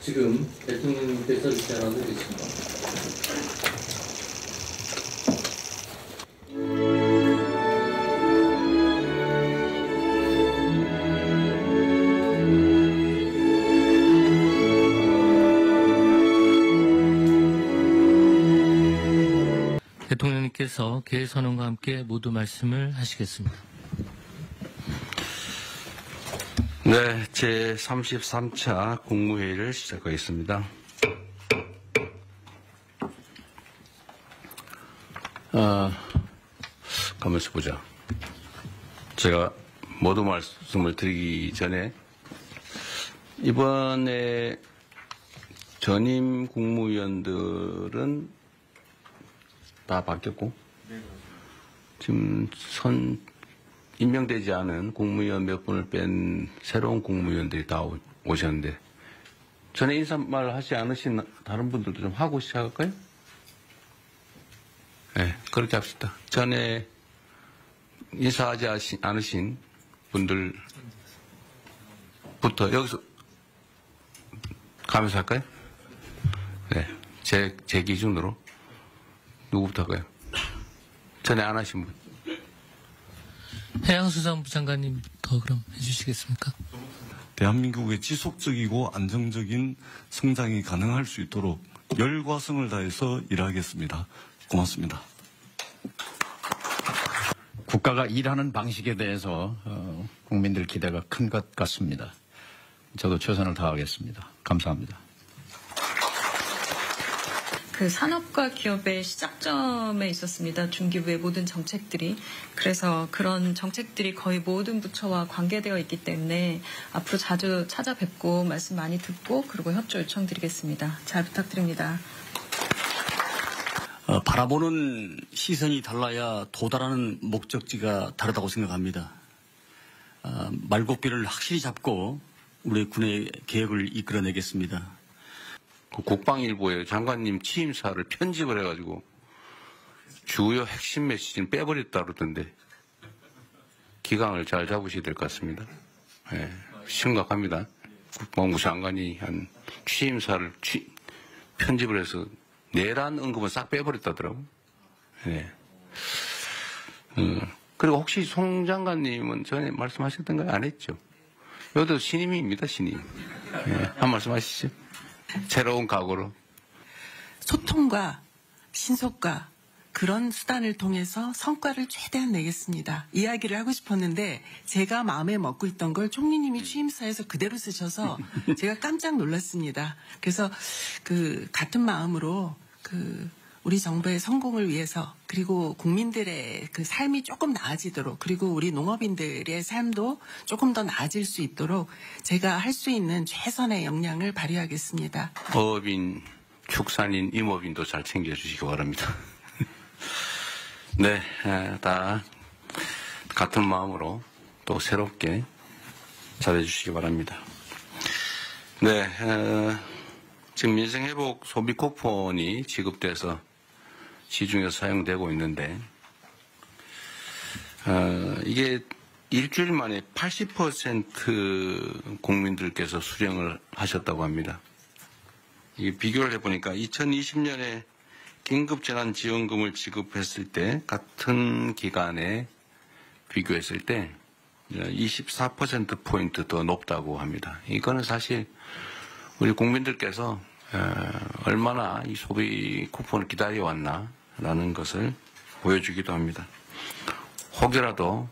지금 대통령님께서 입장하고 계십니다. 대통령님께서 개선언과 함께 모두 말씀을 하시겠습니다. 네, 제33차 국무회의를 시작하겠습니다. 가만있어 보자. 제가 모두 말씀을 드리기 전에 이번에 전임 국무위원들은 다 바뀌었고 지금 임명되지 않은 국무위원 몇 분을 뺀 새로운 국무위원들이 다 오셨는데 전에 인사말 하지 않으신 다른 분들도 좀 하고 시작할까요? 네, 그렇게 합시다. 전에 인사하지 않으신 분들부터 여기서 가면서 할까요? 네, 제 기준으로 누구부터 할까요? 전에 안 하신 분. 해양수산부 장관님부터 그럼 해주시겠습니까? 대한민국의 지속적이고 안정적인 성장이 가능할 수 있도록 열과 성을 다해서 일하겠습니다. 고맙습니다. 국가가 일하는 방식에 대해서 국민들 기대가 큰 것 같습니다. 저도 최선을 다하겠습니다. 감사합니다. 그 산업과 기업의 시작점에 있었습니다. 중기부의 모든 정책들이. 그래서 그런 정책들이 거의 모든 부처와 관계되어 있기 때문에 앞으로 자주 찾아뵙고 말씀 많이 듣고 그리고 협조 요청드리겠습니다. 잘 부탁드립니다. 바라보는 시선이 달라야 도달하는 목적지가 다르다고 생각합니다. 말고비를 확실히 잡고 우리 군의 개혁을 이끌어내겠습니다. 그 국방일보에 장관님 취임사를 편집을 해가지고 주요 핵심 메시지는 빼버렸다 그러던데 기강을 잘 잡으셔야 될 것 같습니다. 네, 심각합니다. 국방부 장관이 한 취임사를 편집을 해서 내란 언급은 싹 빼버렸다더라고요. 네. 그리고 혹시 송 장관님은 전에 말씀하셨던가요? 안 했죠? 여기도 신임입니다, 신임. 네, 한 말씀 하시죠. 새로운 각오로. 소통과 신속과 그런 수단을 통해서 성과를 최대한 내겠습니다. 이야기를 하고 싶었는데 제가 마음에 먹고 있던 걸 총리님이 취임사에서 그대로 쓰셔서 제가 깜짝 놀랐습니다. 그래서 같은 마음으로 우리 정부의 성공을 위해서 그리고 국민들의 그 삶이 조금 나아지도록 그리고 우리 농업인들의 삶도 조금 더 나아질 수 있도록 제가 할 수 있는 최선의 역량을 발휘하겠습니다. 어업인, 축산인, 임업인도 잘 챙겨주시기 바랍니다. 네, 다 같은 마음으로 또 새롭게 잘해주시기 바랍니다. 네, 지금 민생회복 소비 쿠폰이 지급돼서 시중에서 사용되고 있는데 이게 일주일 만에 80% 국민들께서 수령을 하셨다고 합니다. 이게 비교를 해보니까 2020년에 긴급재난지원금을 지급했을 때 같은 기간에 비교했을 때 24%포인트 더 높다고 합니다. 이거는 사실 우리 국민들께서 얼마나 이 소비 쿠폰을 기다려왔나라는 것을 보여주기도 합니다. 혹여라도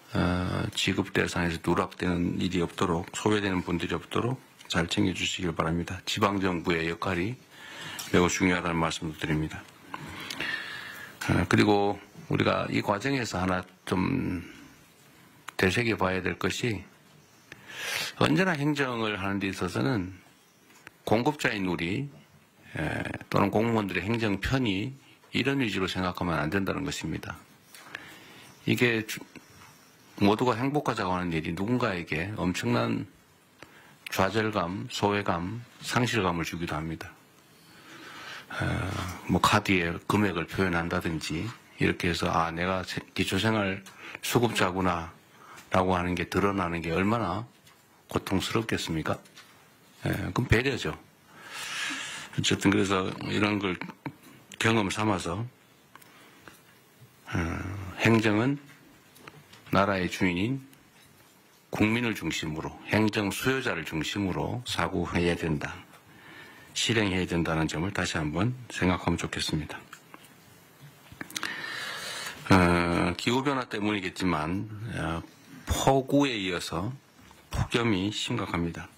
지급 대상에서 누락되는 일이 없도록 소외되는 분들이 없도록 잘 챙겨주시길 바랍니다. 지방정부의 역할이 매우 중요하다는 말씀도 드립니다. 그리고 우리가 이 과정에서 하나 좀 되새겨봐야 될 것이 언제나 행정을 하는 데 있어서는 공급자인 우리 또는 공무원들의 행정 편의 이런 위주로 생각하면 안 된다는 것입니다. 이게 모두가 행복하자고 하는 일이 누군가에게 엄청난 좌절감, 소외감, 상실감을 주기도 합니다. 뭐 카드에 금액을 표현한다든지 이렇게 해서 내가 기초생활 수급자구나 라고 하는 게 드러나는 게 얼마나 고통스럽겠습니까? 그럼 배려죠. 어쨌든 그래서 이런 걸 경험 삼아서 행정은 나라의 주인인 국민을 중심으로 행정 수요자를 중심으로 사고해야 된다. 실행해야 된다는 점을 다시 한번 생각하면 좋겠습니다. 기후변화 때문이겠지만 폭우에 이어서 폭염이 심각합니다.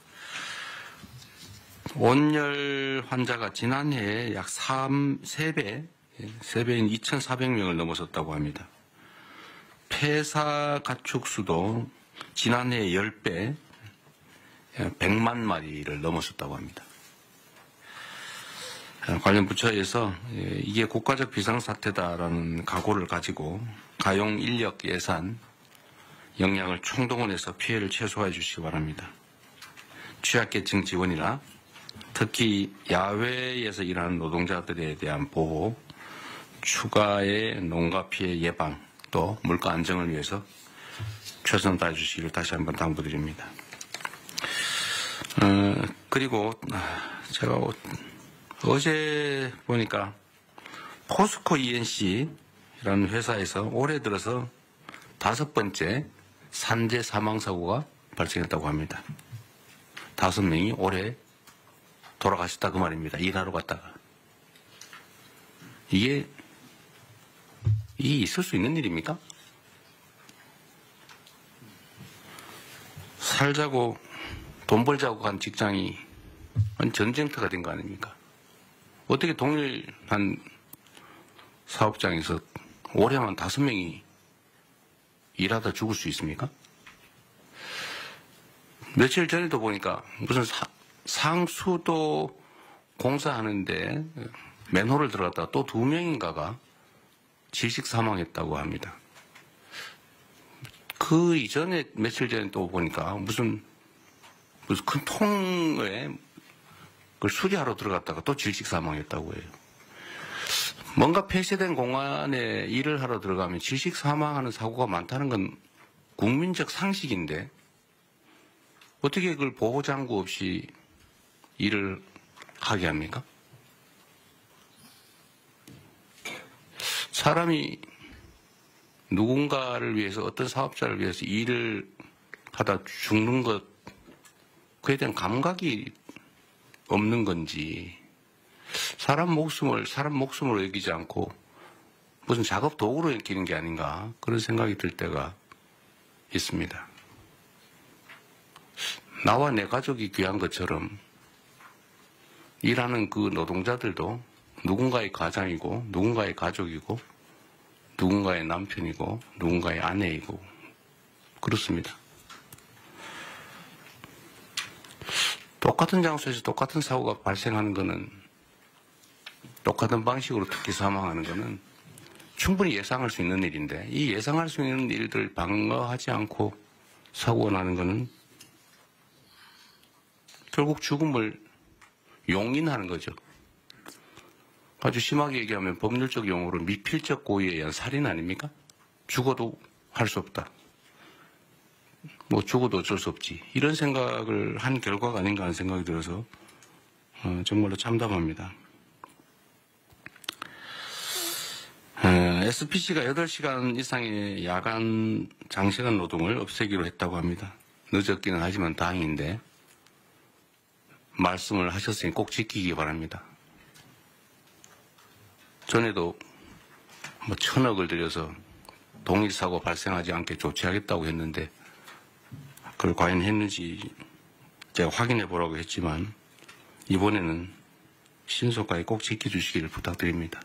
온열 환자가 지난해에 약 3배인 2,400명을 넘어섰다고 합니다. 폐사 가축수도 지난해 10배, 100만 마리를 넘어섰다고 합니다. 관련 부처에서 이게 국가적 비상사태다라는 각오를 가지고 가용 인력 예산, 역량을 총동원해서 피해를 최소화해 주시기 바랍니다. 취약계층 지원이나 특히 야외에서 일하는 노동자들에 대한 보호, 추가의 농가 피해 예방, 또 물가 안정을 위해서 최선을 다해 주시기를 다시 한번 당부드립니다. 그리고 제가 어제 보니까 포스코 ENC라는 회사에서 올해 들어서 5번째 산재 사망 사고가 발생했다고 합니다. 5명이 올해 돌아가셨다 그 말입니다. 일하러 갔다가. 이게 있을 수 있는 일입니까? 살자고 돈 벌자고 간 직장이 전쟁터가 된 거 아닙니까? 어떻게 동일한 사업장에서 올해만 5명이 일하다 죽을 수 있습니까? 며칠 전에도 보니까 무슨 상수도 공사하는데 맨홀을 들어갔다가 또 2명인가가 질식 사망했다고 합니다. 그 이전에 며칠 전에 또 보니까 무슨 큰 통에 그걸 수리하러 들어갔다가 또 질식 사망했다고 해요. 뭔가 폐쇄된 공간에 일을 하러 들어가면 질식 사망하는 사고가 많다는 건 국민적 상식인데 어떻게 그걸 보호장구 없이 일을 하게 합니까? 사람이 누군가를 위해서 어떤 사업자를 위해서 일을 하다 죽는 것 그에 대한 감각이 없는 건지 사람 목숨으로 여기지 않고 무슨 작업 도구로 여기는 게 아닌가 그런 생각이 들 때가 있습니다. 나와 내 가족이 귀한 것처럼 일하는 그 노동자들도 누군가의 가장이고 누군가의 가족이고 누군가의 남편이고 누군가의 아내이고 그렇습니다. 똑같은 장소에서 똑같은 사고가 발생하는 것은 똑같은 방식으로 특히 사망하는 것은 충분히 예상할 수 있는 일인데 이 예상할 수 있는 일들을 방어하지 않고 사고가 나는 것은 결국 죽음을 용인하는 거죠. 아주 심하게 얘기하면 법률적 용어로 미필적 고의에 의한 살인 아닙니까? 죽어도 할 수 없다. 뭐 죽어도 어쩔 수 없지. 이런 생각을 한 결과가 아닌가 하는 생각이 들어서 정말로 참담합니다. SPC가 8시간 이상의 야간 장시간 노동을 없애기로 했다고 합니다. 늦었기는 하지만 다행인데 말씀을 하셨으니 꼭 지키기 바랍니다. 전에도 1,000억을 들여서 동일사고 발생하지 않게 조치하겠다고 했는데 그걸 과연 했는지 제가 확인해 보라고 했지만 이번에는 신속하게 꼭 지켜주시기를 부탁드립니다.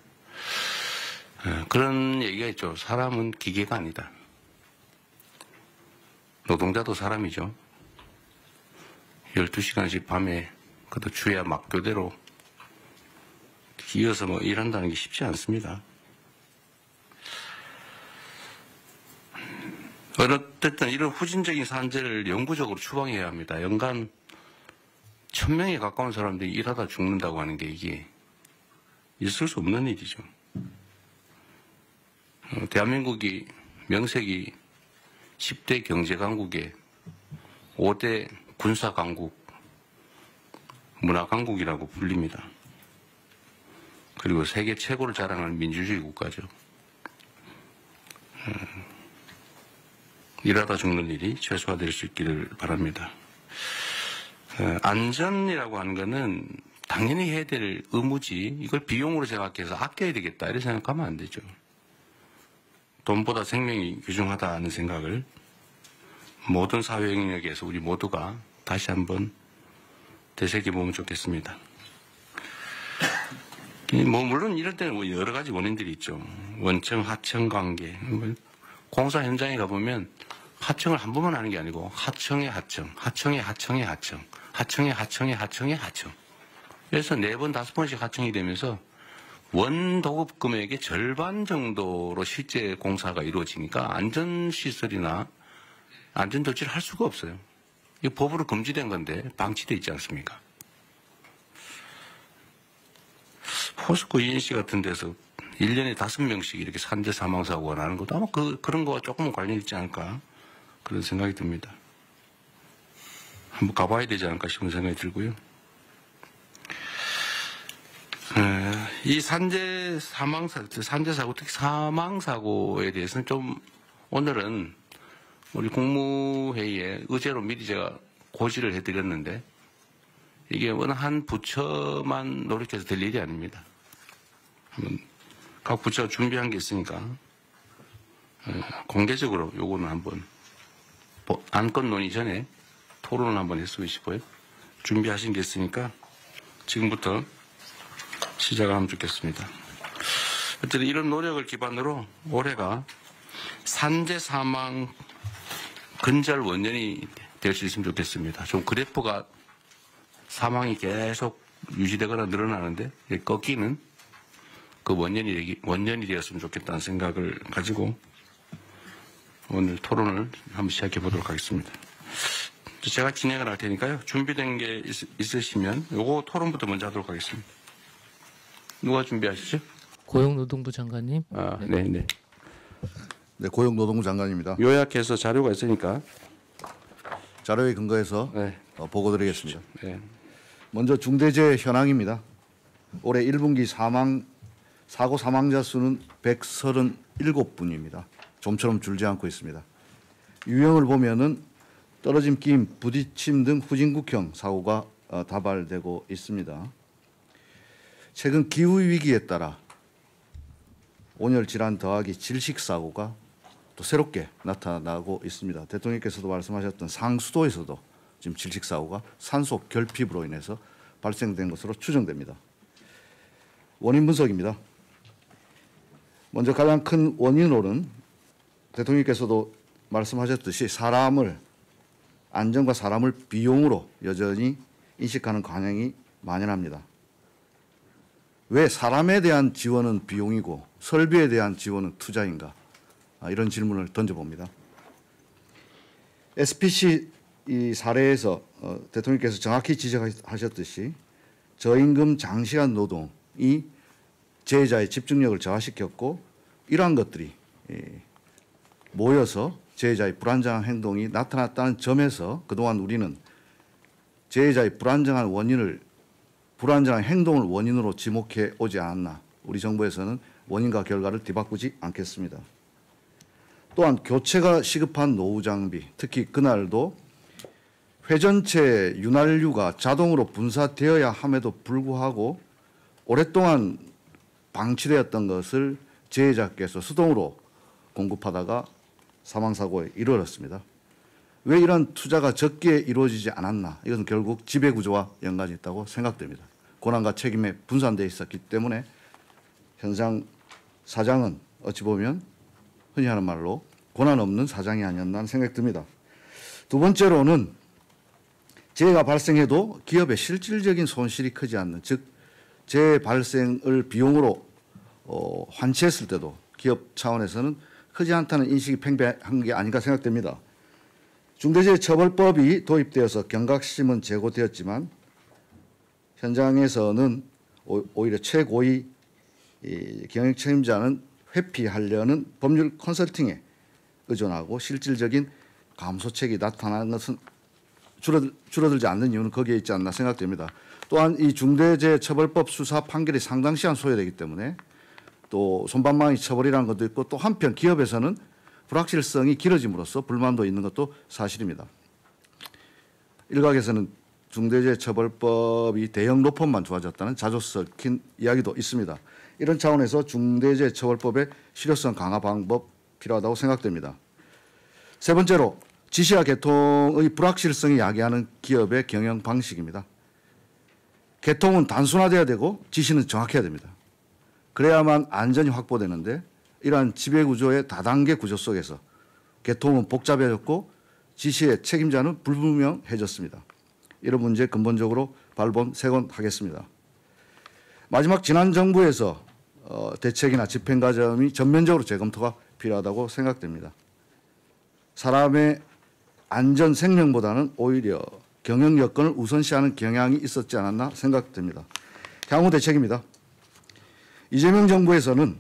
그런 얘기가 있죠. 사람은 기계가 아니다. 노동자도 사람이죠. 12시간씩 밤에 그것도 주야 막교대로 이어서 일한다는 게 쉽지 않습니다. 어쨌든 이런 후진적인 산재를 영구적으로 추방해야 합니다. 연간 1,000명에 가까운 사람들이 일하다 죽는다고 하는 게 이게 있을 수 없는 일이죠. 대한민국이 명색이 10대 경제강국에 5대 군사강국, 문화강국이라고 불립니다. 그리고 세계 최고를 자랑하는 민주주의 국가죠. 일하다 죽는 일이 최소화될 수 있기를 바랍니다. 안전이라고 하는 거는 당연히 해야 될 의무지, 이걸 비용으로 생각해서 아껴야 되겠다 이렇게 생각하면 안 되죠. 돈보다 생명이 귀중하다는 생각을 모든 사회 영역에서 우리 모두가 다시 한번 되새겨보면 좋겠습니다. 물론 이럴 때는 여러 가지 원인들이 있죠. 원청, 하청 관계. 공사 현장에 가보면 하청을 한 번만 하는 게 아니고 하청의 하청, 하청의 하청의 하청, 하청의 하청의 하청의 하청. 그래서 4번, 5번씩 하청이 되면서 원 도급 금액의 절반 정도로 실제 공사가 이루어지니까 안전시설이나 안전조치를 할 수가 없어요. 이거 법으로 금지된 건데 방치되어 있지 않습니까? 포스코 ENC 같은 데서 1년에 5명씩 이렇게 산재 사망사고가 나는 것도 아마 그런 거와 조금은 관련이 있지 않을까 그런 생각이 듭니다. 한번 가봐야 되지 않을까 싶은 생각이 들고요. 이 산재 사고, 특히 사망사고에 대해서는 좀 오늘은 우리 국무회의에 의제로 미리 제가 고지를 해드렸는데 이게 어느 한 부처만 노력해서 될 일이 아닙니다. 한번 각 부처가 준비한 게 있으니까 공개적으로 요거는 한번 안건 논의 전에 토론을 한번 했으면 싶어요. 준비하신 게 있으니까 지금부터 시작을 하면 좋겠습니다. 어쨌든 이런 노력을 기반으로 올해가 산재 사망 근절 원년이 될 수 있으면 좋겠습니다. 좀 그래프가 사망이 계속 유지되거나 늘어나는데 꺾이는 그 원년이 되었으면 좋겠다는 생각을 가지고 오늘 토론을 한번 시작해 보도록 하겠습니다. 제가 진행을 할 테니까요. 준비된 게 있으시면 요거 토론부터 먼저 하도록 하겠습니다. 누가 준비하시죠? 고용노동부 장관님. 네네. 네, 고용노동부 장관입니다. 요약해서 자료가 있으니까. 자료에 근거해서 네. 보고드리겠습니다. 네. 먼저 중대재해 현황입니다. 올해 1분기 사고 사망자 수는 137분입니다. 좀처럼 줄지 않고 있습니다. 유형을 보면은 떨어짐, 끼임, 부딪힘 등 후진국형 사고가 다발되고 있습니다. 최근 기후위기에 따라 온열 질환 더하기 질식 사고가 또 새롭게 나타나고 있습니다. 대통령께서도 말씀하셨던 상수도에서도 지금 질식 사고가 산소 결핍으로 인해서 발생된 것으로 추정됩니다. 원인 분석입니다. 먼저 가장 큰 원인으로는 대통령께서도 말씀하셨듯이 안전과 사람을 비용으로 여전히 인식하는 관행이 만연합니다. 왜 사람에 대한 지원은 비용이고 설비에 대한 지원은 투자인가? 이런 질문을 던져봅니다. SPC 이 사례에서 대통령께서 정확히 지적하셨듯이 저임금 장시간 노동이 재해자의 집중력을 저하시켰고 이러한 것들이 모여서 재해자의 불안정한 행동이 나타났다는 점에서 그동안 우리는 재해자의 불안정한 행동을 원인으로 지목해 오지 않았나. 우리 정부에서는 원인과 결과를 뒤바꾸지 않겠습니다. 또한 교체가 시급한 노후 장비, 특히 그날도 회전체 윤활유가 자동으로 분사되어야 함에도 불구하고 오랫동안 방치되었던 것을 재해자께서 수동으로 공급하다가 사망사고에 이르렀습니다. 왜 이런 투자가 적게 이루어지지 않았나? 이것은 결국 지배구조와 연관이 있다고 생각됩니다. 권한과 책임에 분산되어 있었기 때문에 현상 사장은 어찌 보면 흔히 하는 말로 권한 없는 사장이 아니었나 하는 생각이 듭니다. 두 번째로는 재해가 발생해도 기업의 실질적인 손실이 크지 않는, 즉 재해 발생을 비용으로 환치했을 때도 기업 차원에서는 크지 않다는 인식이 팽배한 게 아닌가 생각됩니다. 중대재해처벌법이 도입되어서 경각심은 제고되었지만 현장에서는 오히려 최고위 경영 책임자는 회피하려는 법률 컨설팅에 의존하고 실질적인 감소책이 나타나는 것은 줄어들지 않는 이유는 거기에 있지 않나 생각됩니다. 또한 이 중대재해처벌법 수사 판결이 상당 시간 소요되기 때문에 또 솜방망이 처벌이라는 것도 있고 또 한편 기업에서는 불확실성이 길어짐으로써 불만도 있는 것도 사실입니다. 일각에서는 중대재해처벌법이 대형 로펌만 좋아졌다는 자조 섞인 이야기도 있습니다. 이런 차원에서 중대재해처벌법의 실효성 강화 방법 필요하다고 생각됩니다. 세 번째로 지시와 개통의 불확실성이 야기하는 기업의 경영 방식입니다. 개통은 단순화돼야 되고 지시는 정확해야 됩니다. 그래야만 안전이 확보되는데 이러한 지배구조의 다단계 구조 속에서 개통은 복잡해졌고 지시의 책임자는 불분명해졌습니다. 이런 문제 근본적으로 발본 세곤하겠습니다. 마지막 지난 정부에서 대책이나 집행 과정이 전면적으로 재검토가 필요하다고 생각됩니다. 사람의 안전 생명보다는 오히려 경영 여건을 우선시하는 경향이 있었지 않았나 생각됩니다. 향후 대책입니다. 이재명 정부에서는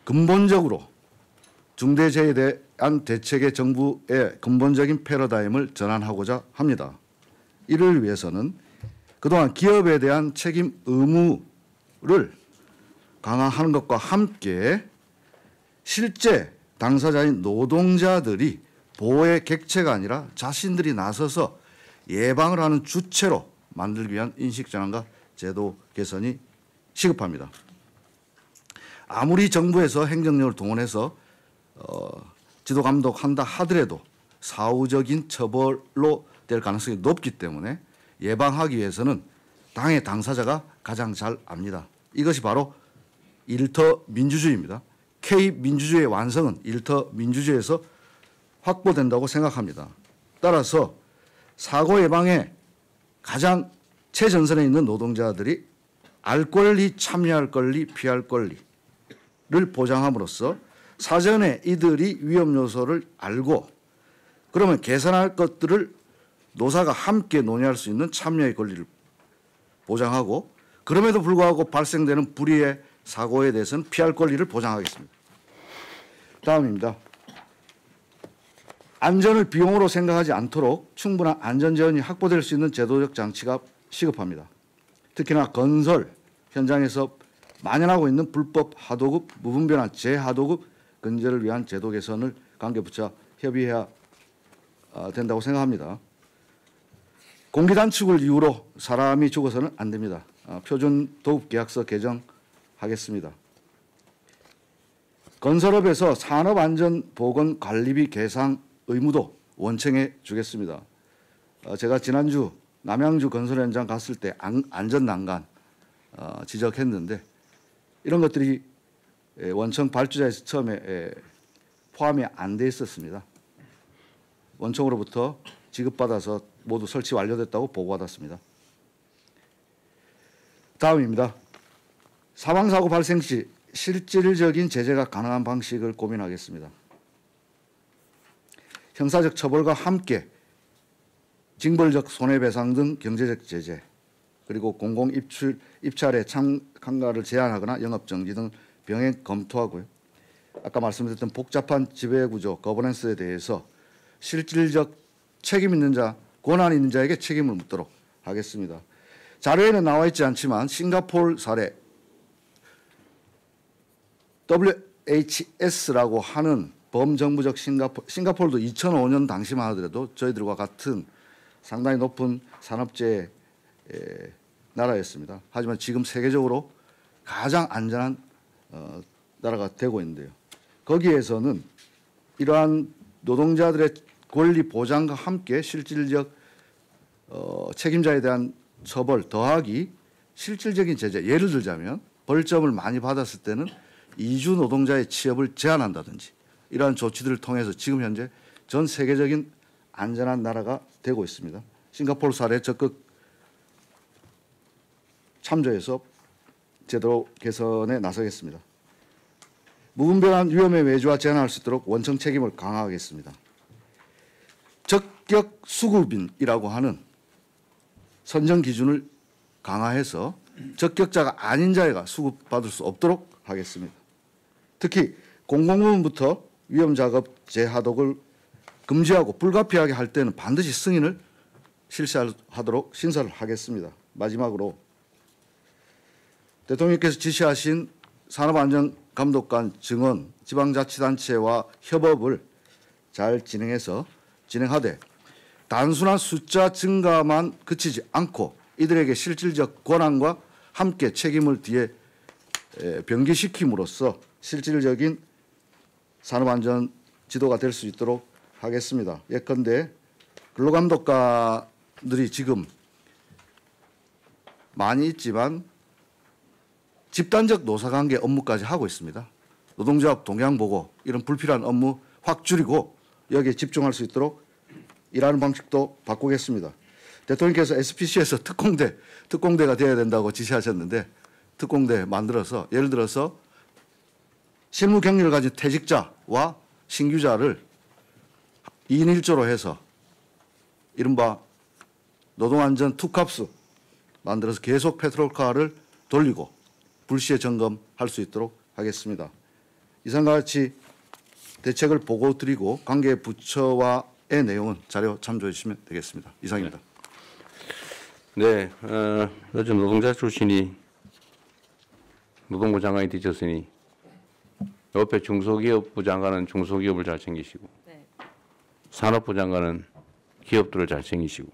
근본적으로 중대재해에 대한 대책의 정부의 근본적인 패러다임을 전환하고자 합니다. 이를 위해서는 그동안 기업에 대한 책임 의무를 강화하는 것과 함께 실제 당사자인 노동자들이 보호의 객체가 아니라 자신들이 나서서 예방을 하는 주체로 만들기 위한 인식전환과 제도 개선이 시급합니다. 아무리 정부에서 행정력을 동원해서 지도 감독한다 하더라도 사후적인 처벌로 될 가능성이 높기 때문에 예방하기 위해서는 당의 당사자가 가장 잘 압니다. 이것이 바로 일터 민주주의입니다. K민주주의의 완성은 일터 민주주의에서 확보된다고 생각합니다. 따라서 사고 예방에 가장 최전선에 있는 노동자들이 알 권리, 참여할 권리, 피할 권리를 보장함으로써 사전에 이들이 위험 요소를 알고 그러면 개선할 것들을 노사가 함께 논의할 수 있는 참여의 권리를 보장하고 그럼에도 불구하고 발생되는 불의의 사고에 대해서는 피할 권리를 보장하겠습니다. 다음입니다. 안전을 비용으로 생각하지 않도록 충분한 안전재원이 확보될 수 있는 제도적 장치가 시급합니다. 특히나 건설 현장에서 만연하고 있는 불법 하도급, 무분별한 재하도급 근절을 위한 제도 개선을 관계부처와 협의해야 된다고 생각합니다. 공기단축을 이유로 사람이 죽어서는 안 됩니다. 표준도급계약서 개정하겠습니다. 건설업에서 산업안전보건관리비 계상 의무도 원청해 주겠습니다. 제가 지난주 남양주 건설 현장 갔을 때 안전난간 지적했는데 이런 것들이 원청 발주자에서 처음에 포함이 안 돼 있었습니다. 원청으로부터 지급받아서 모두 설치 완료됐다고 보고받았습니다. 다음입니다. 사망사고 발생 시 실질적인 제재가 가능한 방식을 고민하겠습니다. 형사적 처벌과 함께 징벌적 손해배상 등 경제적 제재 그리고 공공 입찰의 참가를 제한하거나 영업정지 등 병행 검토하고요. 아까 말씀드렸던 복잡한 지배구조 거버넌스에 대해서 실질적 책임 있는 자, 권한 있는 자에게 책임을 묻도록 하겠습니다. 자료에는 나와 있지 않지만 싱가포르 사례 WHS라고 하는 범정부적 싱가포르도 2005년 당시만 하더라도 저희들과 같은 상당히 높은 산업재해 나라였습니다. 하지만 지금 세계적으로 가장 안전한 나라가 되고 있는데요. 거기에서는 이러한 노동자들의 권리 보장과 함께 실질적 책임자에 대한 처벌 더하기 실질적인 제재, 예를 들자면 벌점을 많이 받았을 때는 이주 노동자의 취업을 제한한다든지 이러한 조치들을 통해서 지금 현재 전 세계적인 안전한 나라가 되고 있습니다. 싱가포르 사례 적극 참조해서 제도 개선에 나서겠습니다. 무분별한 위험의 외주화 제한할 수 있도록 원청 책임을 강화하겠습니다. 적격 수급인이라고 하는 선정 기준을 강화해서 적격자가 아닌 자가 수급받을 수 없도록 하겠습니다. 특히 공공부문부터 위험작업 재하도급을 금지하고 불가피하게 할 때는 반드시 승인을 실시하도록 신설을 하겠습니다. 마지막으로 대통령께서 지시하신 산업안전감독관 증언 지방자치단체와 협업을 잘 진행하되 단순한 숫자 증가만 그치지 않고 이들에게 실질적 권한과 함께 책임을 뒤에 병기시킴으로써 실질적인 산업안전 지도가 될 수 있도록 하겠습니다. 예컨대 근로감독관들이 지금 많이 있지만 집단적 노사관계 업무까지 하고 있습니다. 노동조합 동향 보고 이런 불필요한 업무 확 줄이고 여기에 집중할 수 있도록 일하는 방식도 바꾸겠습니다. 대통령께서 SPC에서 특공대가 되어야 된다고 지시하셨는데 특공대 만들어서 예를 들어서 실무 경력을 가진 퇴직자와 신규자를 2인 1조로 해서 이른바 노동안전 투캅스 만들어서 계속 페트롤카를 돌리고 불시에 점검할 수 있도록 하겠습니다. 이상과 같이 대책을 보고 드리고 관계 부처와의 내용은 자료 참조해 주시면 되겠습니다. 이상입니다. 네, 요즘 노동자 출신이 노동부 장관이 되셨으니 옆에 중소기업부 장관은 중소기업을 잘 챙기시고 네. 산업부 장관은 기업들을 잘 챙기시고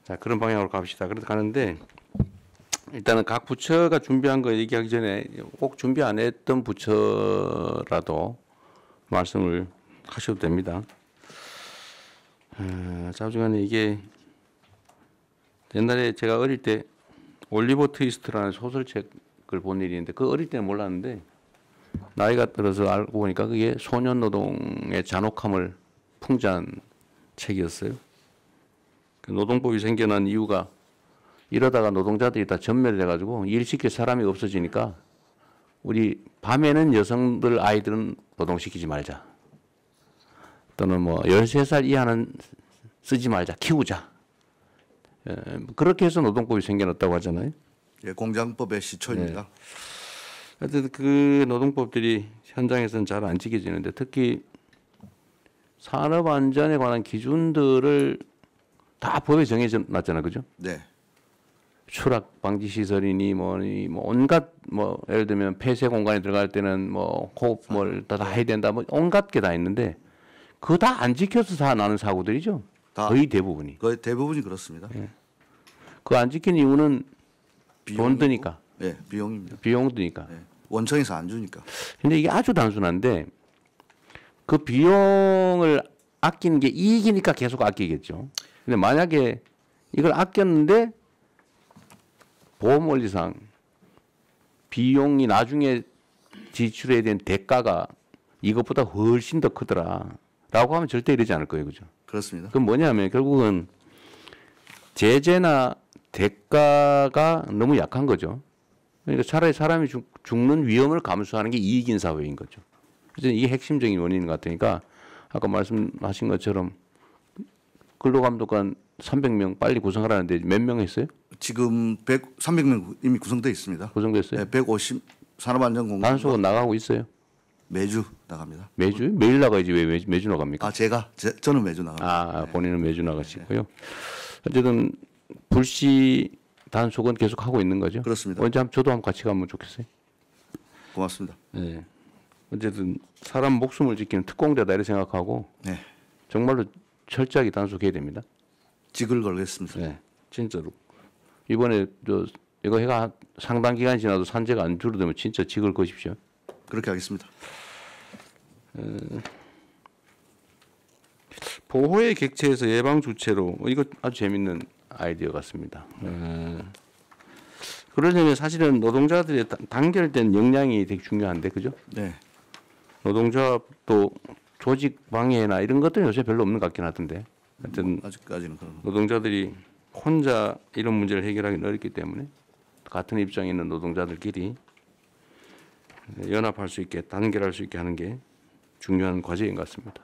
자 그런 방향으로 갑시다. 그래서 가는데 일단은 각 부처가 준비한 거 얘기하기 전에 꼭 준비 안 했던 부처라도 말씀을 하셔도 됩니다. 자중간에 이게 옛날에 제가 어릴 때 올리버 트위스트라는 소설책을 본 일이 있는데 그 어릴 때는 몰랐는데 나이가 들어서 알고 보니까 그게 소년 노동의 잔혹함을 풍자한 책이었어요. 그 노동법이 생겨난 이유가 이러다가 노동자들이 다 전멸해가지고 일 시킬 사람이 없어지니까 우리 밤에는 여성들 아이들은 노동시키지 말자. 또는 뭐 13살 이하는 쓰지 말자. 키우자. 그렇게 해서 노동법이 생겨났다고 하잖아요. 예, 공장법의 시초입니다. 하여튼 그 노동법들이 현장에서는 잘 안 지켜지는데 특히 산업안전에 관한 기준들을 다 법에 정해져 놨잖아요. 그죠? 네. 추락 방지 시설이니 뭐니 뭐 온갖 뭐 예를 들면 폐쇄 공간에 들어갈 때는 뭐 호흡을 다 해야 된다 뭐 온갖 게 다 있는데 그거 다 안 지켜서 다 나는 사고들이죠. 거의 대부분이. 거의 대부분이 그렇습니다. 예. 그거 안 지킨 이유는 돈 드니까. 예, 비용입니다. 비용 드니까. 예, 원청에서 안 주니까. 근데 이게 아주 단순한데 그 비용을 아끼는 게 이익이니까 계속 아끼겠죠. 근데 만약에 이걸 아꼈는데 보험 원리상 비용이 나중에 지출해야 되는 대가가 이것보다 훨씬 더 크더라라고 하면 절대 이러지 않을 거예요. 그죠? 그렇습니다. 그건 뭐냐면 결국은 제재나 대가가 너무 약한 거죠. 그러니까 차라리 사람이 죽는 위험을 감수하는 게 이익인 사회인 거죠. 그래서 이게 핵심적인 원인인 것 같으니까 아까 말씀하신 것처럼 근로감독관 300명 빨리 구성하라는데 몇 명 했어요? 지금 300명 이미 구성되어 있습니다. 구성됐어요? 네, 150 산업안전공단 단속은 나가고 있어요? 매주 나갑니다. 매주? 매일 나가야지 왜 매주 나갑니까? 아, 저는 매주 나갑니다. 본인은 매주 나가시고요. 어쨌든 불시 단속은 계속 하고 있는 거죠? 그렇습니다. 언제 저도 한번 같이 가면 좋겠어요. 고맙습니다. 네. 어쨌든 사람 목숨을 지키는 특공대다 이렇게 생각하고 네, 정말로 철저하게 단속해야 됩니다. 직을 걸겠습니다. 네, 진짜로. 이번에 이거 해가 상당 기간 지나도 산재가 안 줄어들면 진짜 직을 거십시오. 그렇게 하겠습니다. 보호의 객체에서 예방 주체로 이거 아주 재밌는 아이디어 같습니다. 그러려면 사실은 노동자들의 단결된 역량이 되게 중요한데 그죠? 네, 노동조합도 조직 방해나 이런 것들은 요새 별로 없는 것 같긴 하던데. 하여튼 아직까지는 그런. 노동자들이 혼자 이런 문제를 해결하기는 어렵기 때문에 같은 입장에 있는 노동자들끼리 연합할 수 있게 단결할 수 있게 하는 게 중요한 과제인 것 같습니다.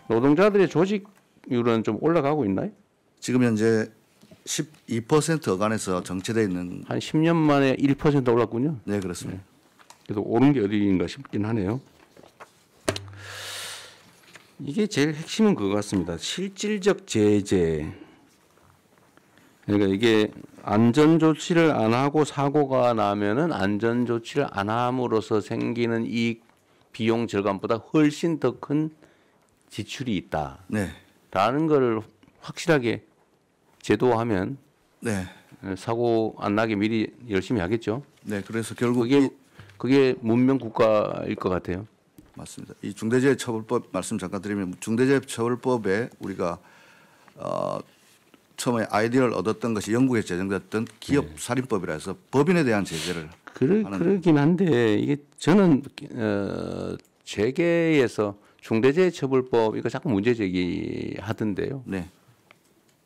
노동자들의 조직률은 좀 올라가고 있나요? 지금 현재 12% 어간에서 정체되어 있는. 한 10년 만에 1% 올랐군요. 네, 그렇습니다. 그래도 오른 게 어디인가 싶긴 하네요. 이게 제일 핵심은 그거 같습니다. 실질적 제재. 그러니까 이게 안전 조치를 안 하고 사고가 나면은 안전 조치를 안 함으로써 생기는 이익 비용 절감보다 훨씬 더 큰 지출이 있다. 네. 라는 걸 확실하게 제도화하면 네. 사고 안 나게 미리 열심히 하겠죠. 네. 그래서 결국 그게 문명 국가일 것 같아요. 맞습니다. 이 중대재해처벌법 말씀 잠깐 드리면 중대재해처벌법에 우리가 처음에 아이디어를 얻었던 것이 영국에 제정됐던 기업살인법이라 해서 법인에 대한 제재를 그러긴 한데 이게 저는 재계에서 중대재해처벌법 이거 자꾸 문제 제기하던데요. 네.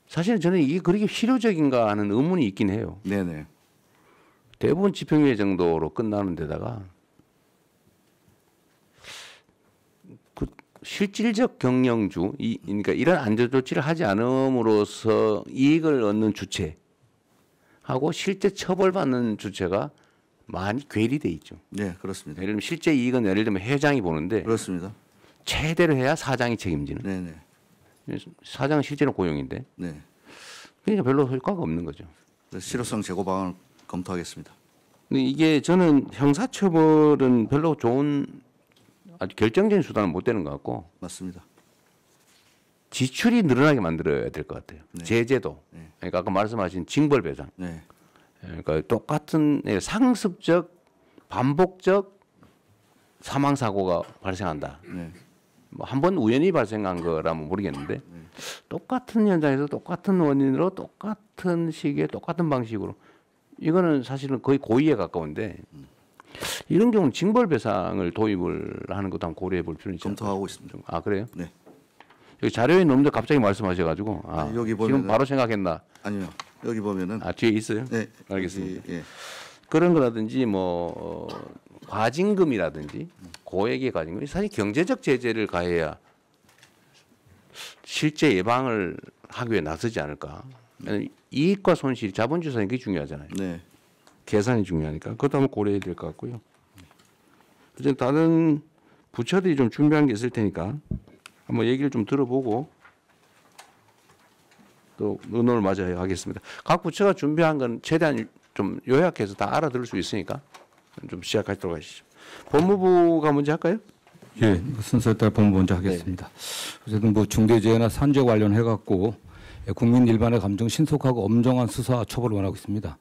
사실은 저는 이게 그렇게 실효적인가 하는 의문이 있긴 해요. 네네. 대부분 집행유예 정도로 끝나는 데다가 그 실질적 경영주, 그러니까 이런 안전조치를 하지 않음으로써 이익을 얻는 주체하고 실제 처벌받는 주체가 많이 괴리돼 있죠. 네, 그렇습니다. 예를 들면 실제 이익은 예를 들면 회장이 보는데 그렇습니다. 최대로 해야 사장이 책임지는. 네네. 사장은 실제로 고용인데 네. 그러니까 별로 효과가 없는 거죠. 그래서 실효성 제고 방안을 검토하겠습니다. 근데 이게 저는 형사처벌은 별로 좋은 아주 결정적인 수단은 못 되는 것 같고 맞습니다. 지출이 늘어나게 만들어야 될 것 같아요. 네. 제재도. 네. 그러니까 아까 말씀하신 징벌배상. 네. 그러니까 똑같은 상습적 반복적 사망 사고가 발생한다. 네. 뭐 한 번 우연히 발생한 거라면 모르겠는데 똑같은 현장에서 똑같은 원인으로 똑같은 시기에 똑같은 방식으로 이거는 사실은 거의 고의에 가까운데 이런 경우는 징벌배상을 도입을 하는 것도 한번 고려해 볼 필요는 있죠. 검토하고 있습니다. 아 그래요? 네. 여기 자료에 있는데 갑자기 말씀하셔가지고 여기 지금 보면은- 바로 생각했나? 아니요. 여기 보면은 뒤에 있어요? 네. 알겠습니다. 여기, 예. 그런 거라든지 과징금이라든지 고액의 과징금 사실 경제적 제재를 가해야 실제 예방을 하기 위해 나서지 않을까. 이익과 손실, 자본주의사는 그게 중요하잖아요. 네. 계산이 중요하니까 그것도 한번 고려해야 될 것 같고요. 이제 다른 부처들이 좀 준비한 게 있을 테니까 한번 얘기를 좀 들어보고 또 의논을 마저 하겠습니다. 각 부처가 준비한 건 최대한 좀 요약해서 다 알아들을 수 있으니까 좀 시작하도록 하시죠. 법무부가 먼저 할까요? 예, 순서에 따라 법무부 먼저 하겠습니다. 어쨌든 뭐 중대재해나 산재 관련해 갖고 국민 일반의 감정 신속하고 엄정한 수사 처벌을 원하고 있습니다.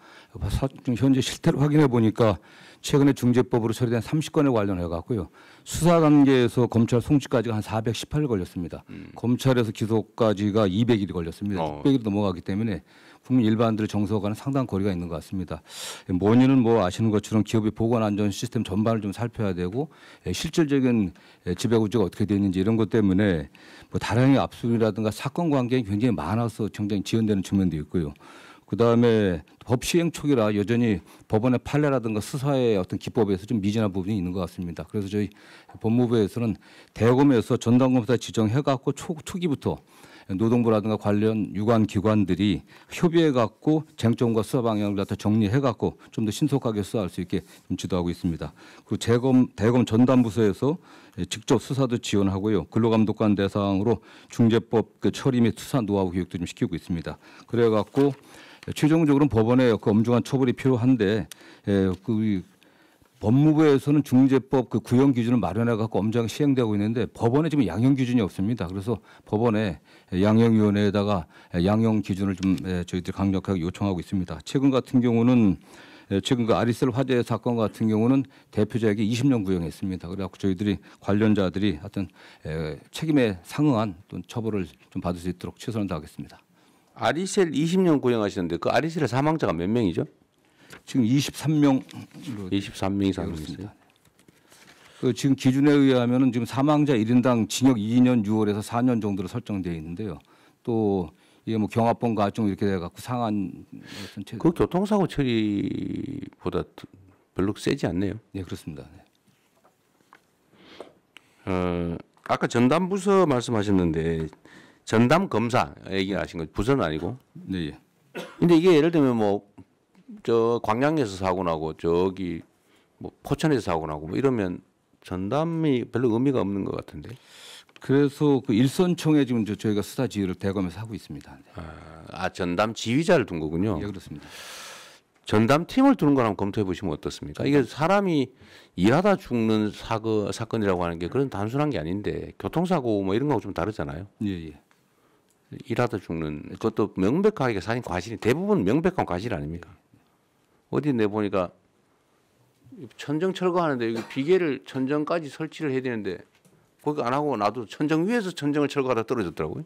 현재 실태를 확인해 보니까 최근에 중재법으로 처리된 30건에 관련해 갖고요. 수사 단계에서 검찰 송치까지가 한 418일 걸렸습니다. 검찰에서 기소까지가 200일이 걸렸습니다. 600일이 넘어가기 때문에 국민 일반들의 정서와는 상당한 거리가 있는 것 같습니다. 원인은 뭐 아시는 것처럼 기업의 보건 안전 시스템 전반을 좀 살펴야 되고 실질적인 지배 구조가 어떻게 되어 있는지 이런 것 때문에 뭐 다량의 압수이라든가 사건 관계가 굉장히 많아서 굉장히 지연되는 측면도 있고요. 그다음에 법 시행 초기라 여전히 법원의 판례라든가 수사의 어떤 기법에서 좀 미진한 부분이 있는 것 같습니다. 그래서 저희 법무부에서는 대검에서 전담검사 지정해갖고 초기부터 노동부라든가 관련 유관 기관들이 협의해갖고 쟁점과 수사 방향을 갖다 정리해갖고 좀 더 신속하게 수사할 수 있게 좀 지도하고 있습니다. 그리고 대검 전담부서에서 직접 수사도 지원하고요. 근로감독관 대상으로 중재법 처리 및 수사 노하우 교육도 좀 시키고 있습니다. 그래갖고 최종적으로는 법원의 엄중한 처벌이 필요한데 법무부에서는 중재법 구형 기준을 마련해 갖고 엄정하게 시행되고 있는데 법원에 지금 양형 기준이 없습니다. 그래서 법원에 양형위원회에다가 양형 기준을 좀 저희들이 강력하게 요청하고 있습니다. 최근 같은 경우는 최근 그 아리셀 화재 사건 같은 경우는 대표자에게 20년 구형했습니다. 그래갖고 저희들이 관련자들이 하여튼 책임에 상응한 또 처벌을 좀 받을 수 있도록 최선을 다하겠습니다. 아리셀 20년 구형하시는데 그 아리셀의 사망자가 몇 명이죠? 지금 23명으로 23명이 사망했어요. 그 지금 기준에 의하면은 지금 사망자 1인당 징역 2년 6월에서 4년 정도로 설정되어 있는데요. 또 이게 뭐 경합범 가중 이렇게 돼 갖고 상한 그 교통사고 처리보다 별로 세지 않네요. 네, 그렇습니다. 네. 아까 전담부서 말씀하셨는데 전담 검사 얘기하신 거 부서는 아니고. 네. 예. 근데 이게 예를 들면 뭐 저 광양에서 사고 나고 저기 뭐 포천에서 사고 나고 뭐 이러면 전담이 별로 의미가 없는 것 같은데. 그래서 그 일선총에 지금 저희가 수사 지휘를 대검에서 하고 있습니다. 네. 전담 지휘자를 둔 거군요. 예, 그렇습니다. 전담 팀을 두는 걸 한번 검토해 보시면 어떻습니까? 이게 사람이 일하다 죽는 사건이라고 하는 게 그런 단순한 게 아닌데 교통사고 뭐 이런 거하고 좀 다르잖아요. 예, 예. 일하다 죽는 그것도 명백하게 사실 과실이 대부분 명백한 과실 아닙니까? 어디 내 보니까 천정 철거하는데 여기 비계를 천정까지 설치를 해야 되는데 거기 안 하고 나도 천정 위에서 천정을 철거하다 떨어졌더라고요.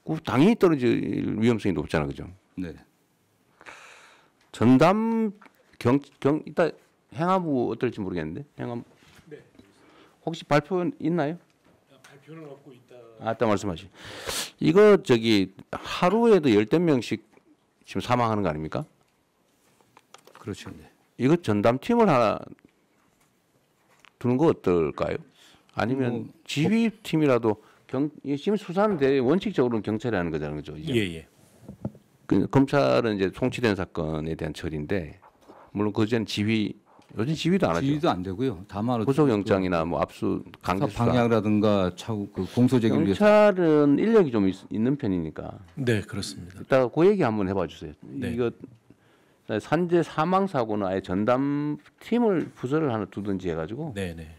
그 당연히 떨어질 위험성이 높잖아, 그죠? 네. 전담 이따 행안부 어떨지 모르겠는데 행안 혹시 발표 있나요? 발표는 없고 있다. 아까 말씀하시. 이거 저기 하루에도 10명씩 지금 사망하는 거 아닙니까? 그렇죠. 네. 이거 전담 팀을 하나 두는 거 어떨까요? 아니면 지휘 팀이라도 지금 수사하는데 원칙적으로는 경찰이 하는 거잖아요, 그죠? 예. 그 검찰은 이제 송치된 사건에 대한 처리인데 물론 그전 요즘 지휘도 안 하죠. 지휘도 안 되고요. 다만 구속영장이나 뭐 압수 강제 수사. 방향이라든가 차후 그 공소 제기를 위해서 경찰은 인력이 좀 있는 편이니까. 네, 그렇습니다. 이따가 그 얘기 한번 해봐 주세요. 네. 이거 산재 사망 사고는 아예 전담 팀을 부서를 하나 두든지 해가지고 네.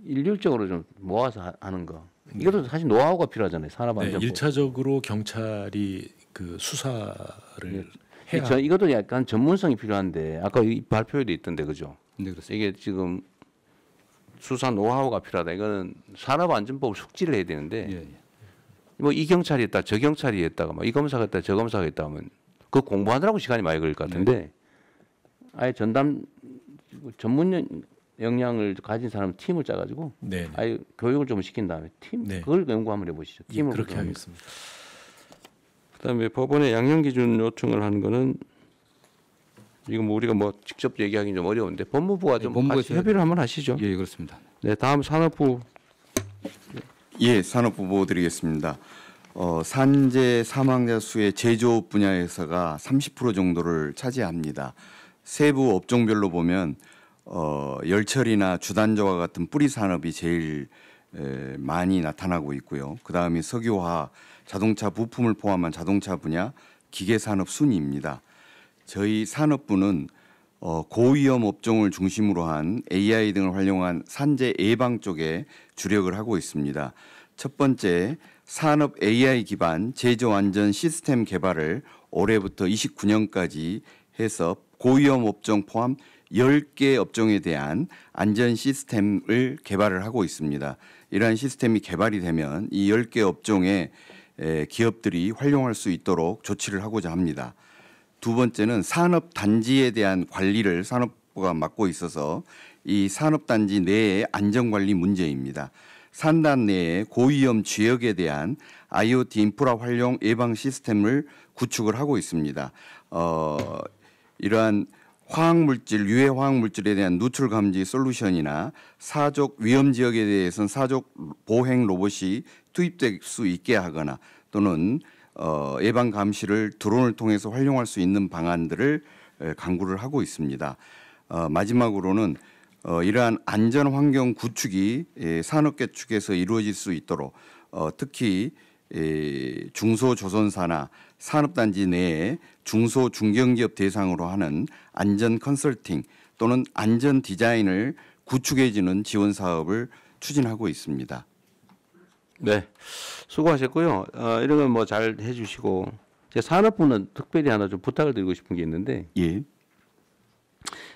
일률적으로 좀 모아서 하는 거. 이것도 사실 노하우가 필요하잖아요. 산업안전법. 네, 1차적으로 경찰이 그 수사를 해야. 이것도 약간 전문성이 필요한데 아까 이 발표에도 있던데 그죠? 네, 그렇습니다. 이게 지금 수사 노하우가 필요하다. 이거는 산업안전법을 숙지를 해야 되는데 예, 예. 뭐 이 경찰이 했다, 저 경찰이 했다가 뭐 이 검사가 했다, 저 검사가 했다 하면 그 공부하느라고 시간이 많이 걸릴 것 같은데 아예 전담 전문 역량을 가진 사람 팀을 짜가지고 네. 아예 교육을 좀 시킨 다음에 팀 네. 그걸 연구 한번 해보시죠. 예, 팀을 그렇게 구성하는 하겠습니다. 그다음에 법원에 양형 기준 요청을 하는 거는 이거 뭐 우리가 뭐 직접 얘기하기는 좀 어려운데 법무부가 좀 법무부에서 같이 협의를 한번 하시죠. 예, 그렇습니다. 네, 다음 산업부. 예, 산업부 보고 드리겠습니다. 산재 사망자 수의 제조업 분야에서가 30% 정도를 차지합니다. 세부 업종별로 보면 열처리나 주단조와 같은 뿌리 산업이 제일 많이 나타나고 있고요. 그 다음에 석유화학, 자동차 부품을 포함한 자동차 분야, 기계 산업 순위입니다. 저희 산업부는 고위험 업종을 중심으로 한 AI 등을 활용한 산재 예방 쪽에 주력을 하고 있습니다. 첫 번째, 산업 AI 기반 제조 안전 시스템 개발을 올해부터 29년까지 해서 고위험 업종 포함 10개 업종에 대한 안전 시스템을 개발을 하고 있습니다. 이러한 시스템이 개발이 되면 이 10개 업종의 기업들이 활용할 수 있도록 조치를 하고자 합니다. 두 번째는 산업단지에 대한 관리를 산업부가 맡고 있어서 이 산업단지 내의 안전관리 문제입니다. 산단 내에 고위험 지역에 대한 IoT 인프라 활용 예방 시스템을 구축을 하고 있습니다. 이러한 화학물질, 유해 화학물질에 대한 누출 감지 솔루션이나 사족 위험 지역에 대해서는 사족 보행 로봇이 투입될 수 있게 하거나 또는 예방 감시를 드론을 통해서 활용할 수 있는 방안들을 강구를 하고 있습니다. 마지막으로는 이러한 안전 환경 구축이 산업계 측에서 이루어질 수 있도록 특히 중소조선사나 산업단지 내에 중소 중견기업 대상으로 하는 안전 컨설팅 또는 안전 디자인을 구축해주는 지원 사업을 추진하고 있습니다. 네, 수고하셨고요. 이런 건 뭐 잘 해주시고 제 산업부는 특별히 하나 좀 부탁을 드리고 싶은 게 있는데 예.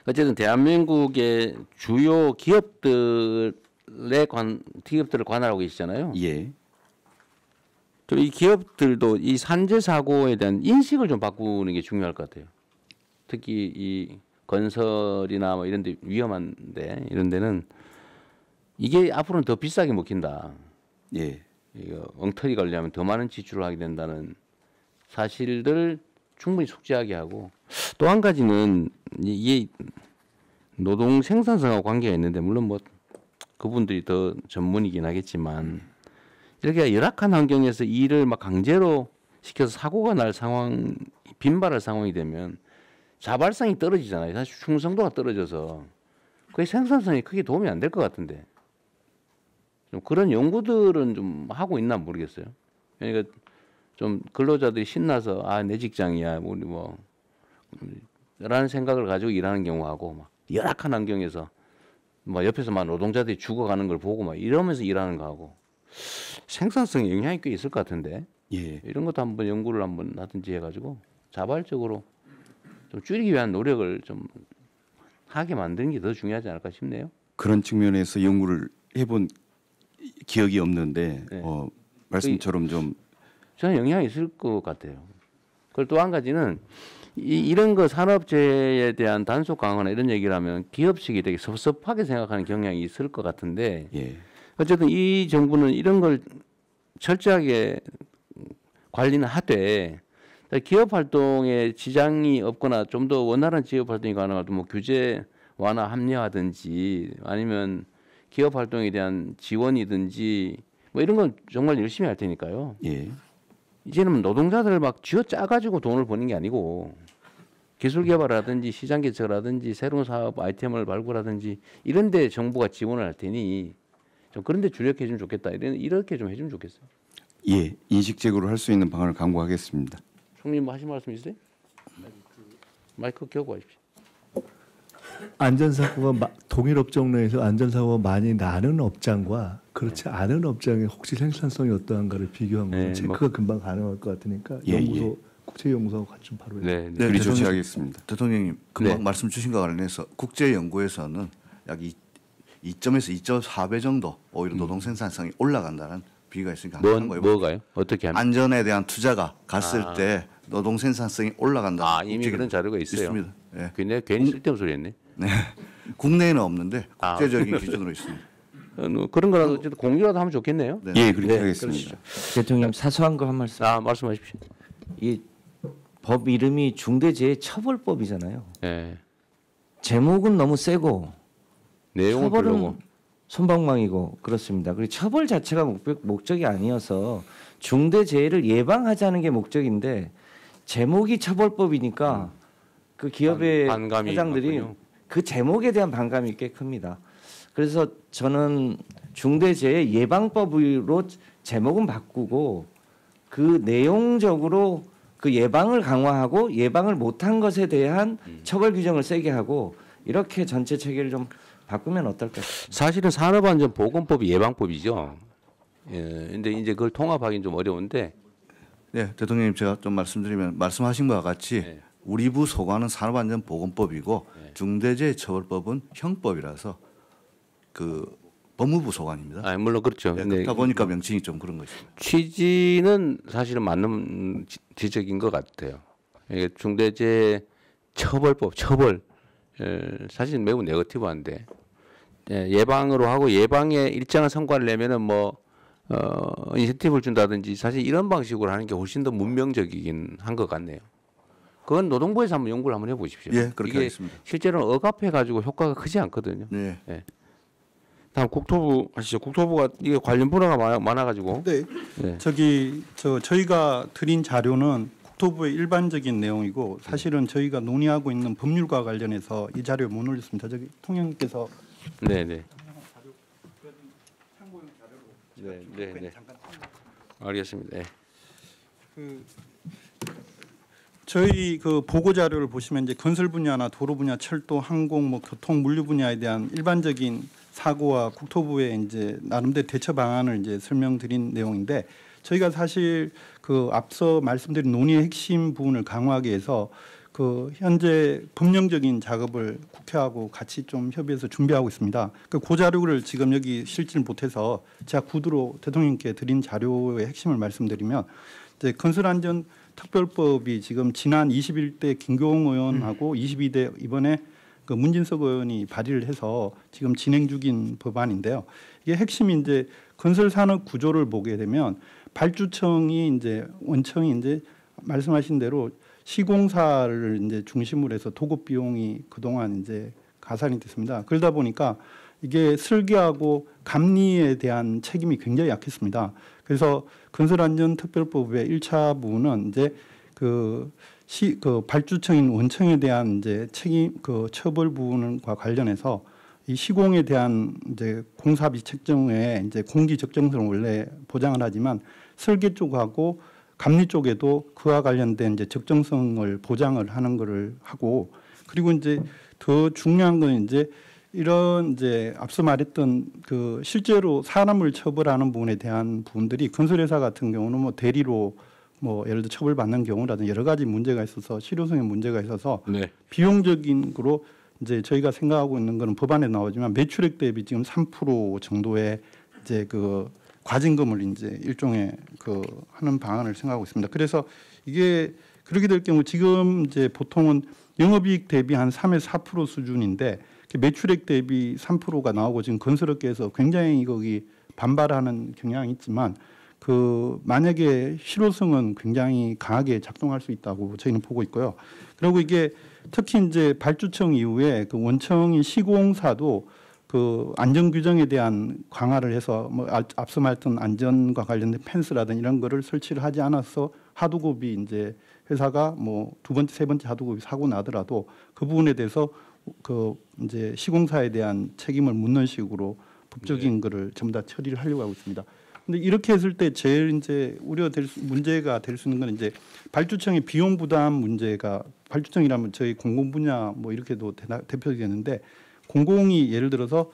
어쨌든 대한민국의 주요 기업들을 관할하고 계시잖아요. 예. 이 기업들도 이 산재 사고에 대한 인식을 좀 바꾸는 게 중요할 것 같아요. 특히 이 건설이나 뭐 이런 데 위험한데 이런 데는 이게 앞으로는 더 비싸게 먹힌다. 예. 이거 엉터리 관리하면 더 많은 지출을 하게 된다는 사실들 충분히 숙지하게 하고 또 한 가지는 이게 노동 생산성하고 관계가 있는데 물론 뭐 그분들이 더 전문이긴 하겠지만 이렇게 열악한 환경에서 일을 막 강제로 시켜서 사고가 날 상황, 빈발할 상황이 되면 자발성이 떨어지잖아요. 사실 충성도가 떨어져서 거의 생산성이 크게 도움이 안 될 것 같은데 좀 그런 연구들은 좀 하고 있나 모르겠어요. 그러니까 좀 근로자들이 신나서 내 직장이야 우리 뭐 라는 생각을 가지고 일하는 경우하고 막 열악한 환경에서 뭐 옆에서 막 노동자들이 죽어가는 걸 보고 막 이러면서 일하는 거하고 생산성에 영향이 꽤 있을 것 같은데 예. 이런 것도 한번 연구를 한번 하든지 해가지고 자발적으로 좀 줄이기 위한 노력을 좀 하게 만드는 게 더 중요하지 않을까 싶네요. 그런 측면에서 연구를 해본 기억이 없는데 네. 말씀처럼 좀 저는 영향이 있을 것 같아요. 그리고 또 한 가지는 이런 거 산업재해에 대한 단속 강화나 이런 얘기를 하면 기업 측이 되게 섭섭하게 생각하는 경향이 있을 것 같은데 예. 어쨌든 이 정부는 이런 걸 철저하게 관리는 하되 기업 활동에 지장이 없거나 좀 더 원활한 기업 활동이 가능하도 뭐 규제 완화 합리화든지 아니면 기업 활동에 대한 지원이든지 뭐 이런 건 정말 열심히 할 테니까요. 예. 이제는 노동자들을 막 쥐어 짜가지고 돈을 버는 게 아니고 기술 개발이라든지 시장 개척이라든지 새로운 사업 아이템을 발굴하든지 이런 데 정부가 지원을 할 테니 좀 그런 데 주력해 주면 좋겠다. 이렇게 좀 해주면 좋겠어요. 예, 인식적으로 할 수 있는 방안을 강구하겠습니다. 총리 뭐 하실 말씀 있으세요? 마이크 켜고 하십시오. 안전사고가 동일 업종 내에서 안전사고가 많이 나는 업장과 그렇지 않은 업장의 혹시 생산성이 어떠한가를 비교한 거는 체크가 금방 가능할 것 같으니까 연구소 국제연구소하고 같이 좀 바로 네, 네, 그리 조치하겠습니다. 대통령님 금방 말씀 주신 것과 관련해서 국제연구에서는 약 2점에서 2.4배 정도 오히려 노동 생산성이 올라간다는 비교가 있으니까 뭐가요? 어떻게 하면? 안전에 대한 투자가 갔을 때 노동 생산성이 올라간다. 이미 그런 자료가 있어요. 있습니다. 예. 근데 괜히 쓸데없는 소리 했네. 네. 국내에는 없는데 국제적인 기준으로 있습니다. 그런 거라도 어쨌든 공유라도 하면 좋겠네요. 네. 예, 그렇게 하겠습니다. 대통령 사소한 거 한 말씀. 말씀하십시오. 이 법 이름이 중대재해처벌법이잖아요. 예. 제목은 너무 세고 내용은 처벌은 별로고. 솜방망이고 그렇습니다. 그리고 처벌 자체가 목적이 아니어서 중대재해를 예방하자는 게 목적인데 제목이 처벌법이니까 그 기업의 반감이 회장들이 많군요. 그 제목에 대한 반감이 꽤 큽니다. 그래서 저는 중대재해 예방법으로 제목은 바꾸고 그 내용적으로 그 예방을 강화하고 예방을 못한 것에 대한 처벌 규정을 세게 하고 이렇게 전체 체계를 좀 바꾸면 어떨까? 사실은 산업안전보건법이 예방법이죠. 예, 근데 이제 그걸 통합하기는 좀 어려운데. 네, 대통령님 제가 좀 말씀드리면 말씀하신 것과 같이 우리 부 소관은 산업안전보건법이고 중대재해처벌법은 형법이라서 그 법무부 소관입니다. 물론 그렇죠. 네, 그렇다 보니까 명칭이 좀 그런 것입니다. 취지는 사실은 맞는 지적인 것 같아요. 이게 중대재해처벌법 처벌 사실 매우 네거티브한데 예방으로 하고 예방에 일정한 성과를 내면은 뭐 인센티브를 준다든지 사실 이런 방식으로 하는 게 훨씬 더 문명적이긴 한 것 같네요. 그건 노동부에서 한번 연구를 한번 해보십시오. 예, 그렇게 이게 하겠습니다. 실제로는 억압해 가지고 효과가 크지 않거든요. 네. 예. 다음 국토부 하시죠. 국토부가 이게 관련 분야가 많아가지고. 네. 저희가 드린 자료는 국토부의 일반적인 내용이고 사실은 저희가 논의하고 있는 법률과 관련해서 이 자료를 못 올렸습니다. 저기 통령님께서 네네. 네. 알겠습니다. 네. 저희 그 보고 자료를 보시면 이제 건설 분야나 도로 분야, 철도, 항공, 뭐 교통, 물류 분야에 대한 일반적인 사고와 국토부의 이제 나름대로 대처 방안을 이제 설명드린 내용인데 저희가 사실 그 앞서 말씀드린 논의의 핵심 부분을 강화하기 위해서 그 현재 법령적인 작업을 국회하고 같이 좀 협의해서 준비하고 있습니다. 그 자료를 지금 여기 실지를 못해서 제가 구두로 대통령님께 드린 자료의 핵심을 말씀드리면 이제 건설안전 특별법이 지금 지난 21대 김교웅 의원하고 22대 이번에 그 문진석 의원이 발의를 해서 지금 진행 중인 법안인데요. 이게 핵심이 이제 건설 산업 구조를 보게 되면 발주청이 이제 원청이 이제 말씀하신 대로 시공사를 이제 중심으로 해서 도급 비용이 그동안 이제 가산이 됐습니다. 그러다 보니까 이게 설계하고 감리에 대한 책임이 굉장히 약했습니다. 그래서 건설안전특별법의 1차 부분은 이제 그 발주청인 원청에 대한 이제 책임 그 처벌 부분과 관련해서 이 시공에 대한 이제 공사비 책정에 이제 공기 적정성을 원래 보장을 하지만 설계 쪽하고 감리 쪽에도 그와 관련된 이제 적정성을 보장을 하는 거를 하고, 그리고 이제 더 중요한 건 이제 이런 이제 앞서 말했던 그 실제로 사람을 처벌하는 부분에 대한 부분들이 건설회사 같은 경우는 뭐 대리로 뭐 예를 들어 처벌받는 경우라든지 여러 가지 문제가 있어서 실효성에 문제가 있어서 네. 비용적인 거로 이제 저희가 생각하고 있는 거는 법안에 나오지만 매출액 대비 지금 3% 정도의 이제 그 과징금을 이제 일종의 그 하는 방안을 생각하고 있습니다. 그래서 이게 그렇게 될 경우 지금 이제 보통은 영업이익 대비 한 3에서 4% 수준인데 매출액 대비 3%가 나오고 지금 건설업계에서 굉장히 거기 반발하는 경향이 있지만 그 만약에 실효성은 굉장히 강하게 작동할 수 있다고 저희는 보고 있고요. 그리고 이게 특히 이제 발주청 이후에 그 원청인 시공사도 그 안전 규정에 대한 강화를 해서 뭐 앞서 말했던 안전과 관련된 펜스라든지 이런 거를 설치를 하지 않아서 하도급이 이제 회사가 뭐 두 번째, 세 번째 하도급이 사고 나더라도 그 부분에 대해서 그 이제 시공사에 대한 책임을 묻는 식으로 법적인 거를 전부 다 처리를 하려고 하고 있습니다. 근데 이렇게 했을 때 제일 이제 문제가 될 수 있는 건 이제 발주청의 비용 부담 문제가, 발주청이라면 저희 공공 분야 뭐 이렇게도 대표되겠는데 공공이 예를 들어서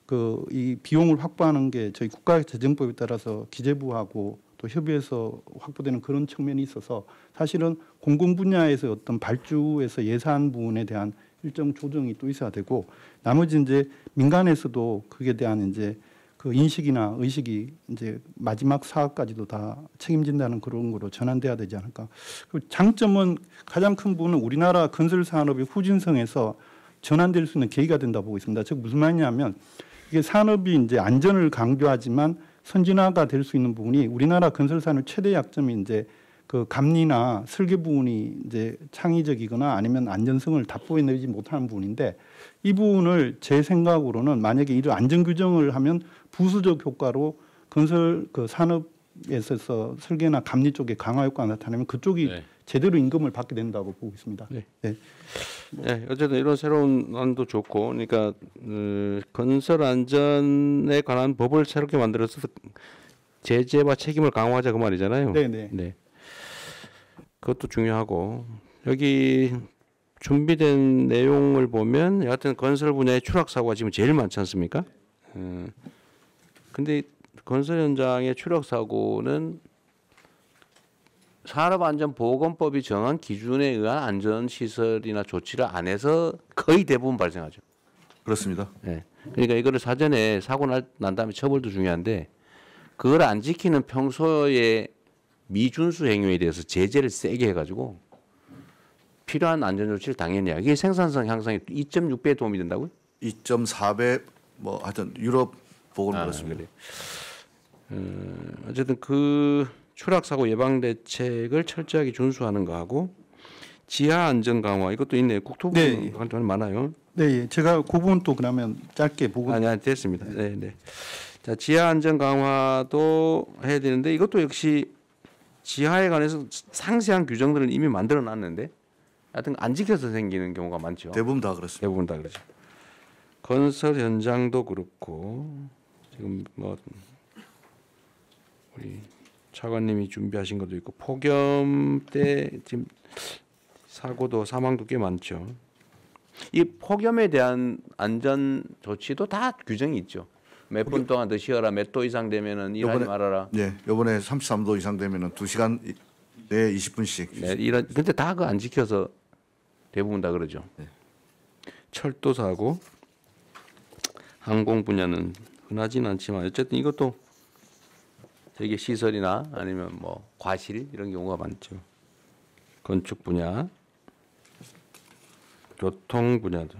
그 이 비용을 확보하는 게 저희 국가재정법에 따라서 기재부하고 또 협의해서 확보되는 그런 측면이 있어서 사실은 공공 분야에서 어떤 발주에서 예산 부분에 대한 일정 조정이 또 있어야 되고, 나머지 이제 민간에서도 그에 대한 이제 그 인식이나 의식이 이제 마지막 사업까지도 다 책임진다는 그런 거로 전환돼야 되지 않을까. 그리고 장점은 가장 큰 부분은 우리나라 건설 산업의 후진성에서 전환될 수 있는 계기가 된다 보고 있습니다. 즉 무슨 말이냐면 이게 산업이 이제 안전을 강조하지만 선진화가 될 수 있는 부분이 우리나라 건설 산업 최대 약점이 이제 그 감리나 설계 부분이 이제 창의적이거나 아니면 안전성을 답보해내지 못하는 부분인데, 이 부분을 제 생각으로는 만약에 이런 안전 규정을 하면 부수적 효과로 건설 그 산업에 있어서 설계나 감리 쪽에 강화 효과가 나타나면 그쪽이 네. 제대로 임금을 받게 된다고 보고 있습니다. 네. 네. 네, 어쨌든 이런 새로운 안도 좋고, 그러니까 건설 안전에 관한 법을 새롭게 만들어서 제재와 책임을 강화하자 그 말이잖아요. 네네. 네. 그것도 중요하고, 여기 준비된 내용을 보면 여하튼 건설 분야의 추락 사고가 지금 제일 많지 않습니까? 근데 건설 현장의 추락 사고는 산업안전보건법이 정한 기준에 의한 안전시설이나 조치를 안 해서 거의 대부분 발생하죠. 그렇습니다. 네. 그러니까 이거를 사전에 사고 난 다음에 처벌도 중요한데, 그걸 안 지키는 평소에 미준수 행위에 대해서 제재를 세게 해가지고 필요한 안전조치를 당연히 해야. 이게 생산성 향상에 2.6배에 도움이 된다고요? 2.4배 뭐 하여튼 유럽 보고는 그렇습니다. 그래. 어쨌든 그 추락 사고 예방 대책을 철저하게 준수하는 거하고 지하 안전 강화 이것도 있네요. 국토부 네. 관련 많아요. 네, 제가 그 부분 또 그러면 짧게 보고. 아니 됐습니다. 네, 네. 자, 지하 안전 강화도 해야 되는데 이것도 역시 지하에 관해서 상세한 규정들을 이미 만들어 놨는데 하여튼 안 지켜서 생기는 경우가 많죠. 대부분 다 그렇습니다. 대부분 다 그렇죠. 건설 현장도 그렇고 지금 뭐 우리 차관님이 준비하신 것도 있고 폭염 때 지금 사고도 사망도 꽤 많죠. 이 폭염에 대한 안전 조치도 다 규정이 있죠. 몇 분 동안 더 쉬어라, 몇 도 이상 되면은 일하지 말아라. 네, 이번에 33도 이상 되면은 2시간 내에 20분씩. 네, 이런 근데 다 그거 안 지켜서 대부분 다 그러죠. 네. 철도 사고, 항공 분야는 흔하진 않지만 어쨌든 이것도 되게 시설이나 아니면 뭐 과실 이런 경우가 많죠. 건축 분야, 교통 분야도,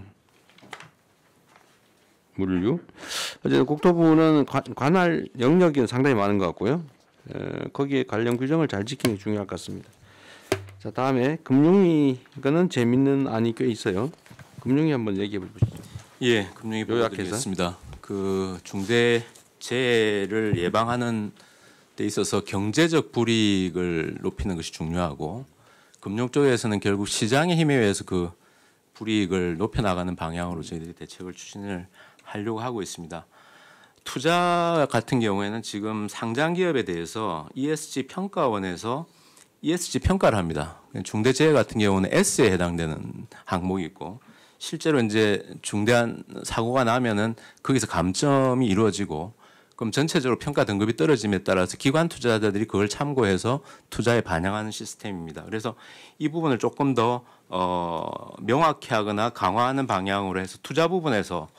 물류. 어쨌든 국토부는 관할 영역이 상당히 많은 것 같고요. 거기에 관련 규정을 잘 지키는 게 중요할 것 같습니다. 자, 다음에 금융위 이거는 재밌는 안이 꽤 있어요. 금융위 한번 얘기해 보시죠. 예, 금융위 보도드리겠습니다. 그 중대 재해를 예방하는 데 있어서 경제적 불이익을 높이는 것이 중요하고, 금융 쪽에서는 결국 시장의 힘에 의해서 그 불이익을 높여나가는 방향으로 저희들이 대책을 추진을 하려고 하고 있습니다. 투자 같은 경우에는 지금 상장 기업에 대해서 ESG 평가원에서 ESG 평가를 합니다. 중대재해 같은 경우는 S에 해당되는 항목이 있고 실제로 이제 중대한 사고가 나면은 거기서 감점이 이루어지고 그럼 전체적으로 평가 등급이 떨어짐에 따라서 기관 투자자들이 그걸 참고해서 투자에 반영하는 시스템입니다. 그래서 이 부분을 조금 더 명확히 하거나 강화하는 방향으로 해서 투자 부분에서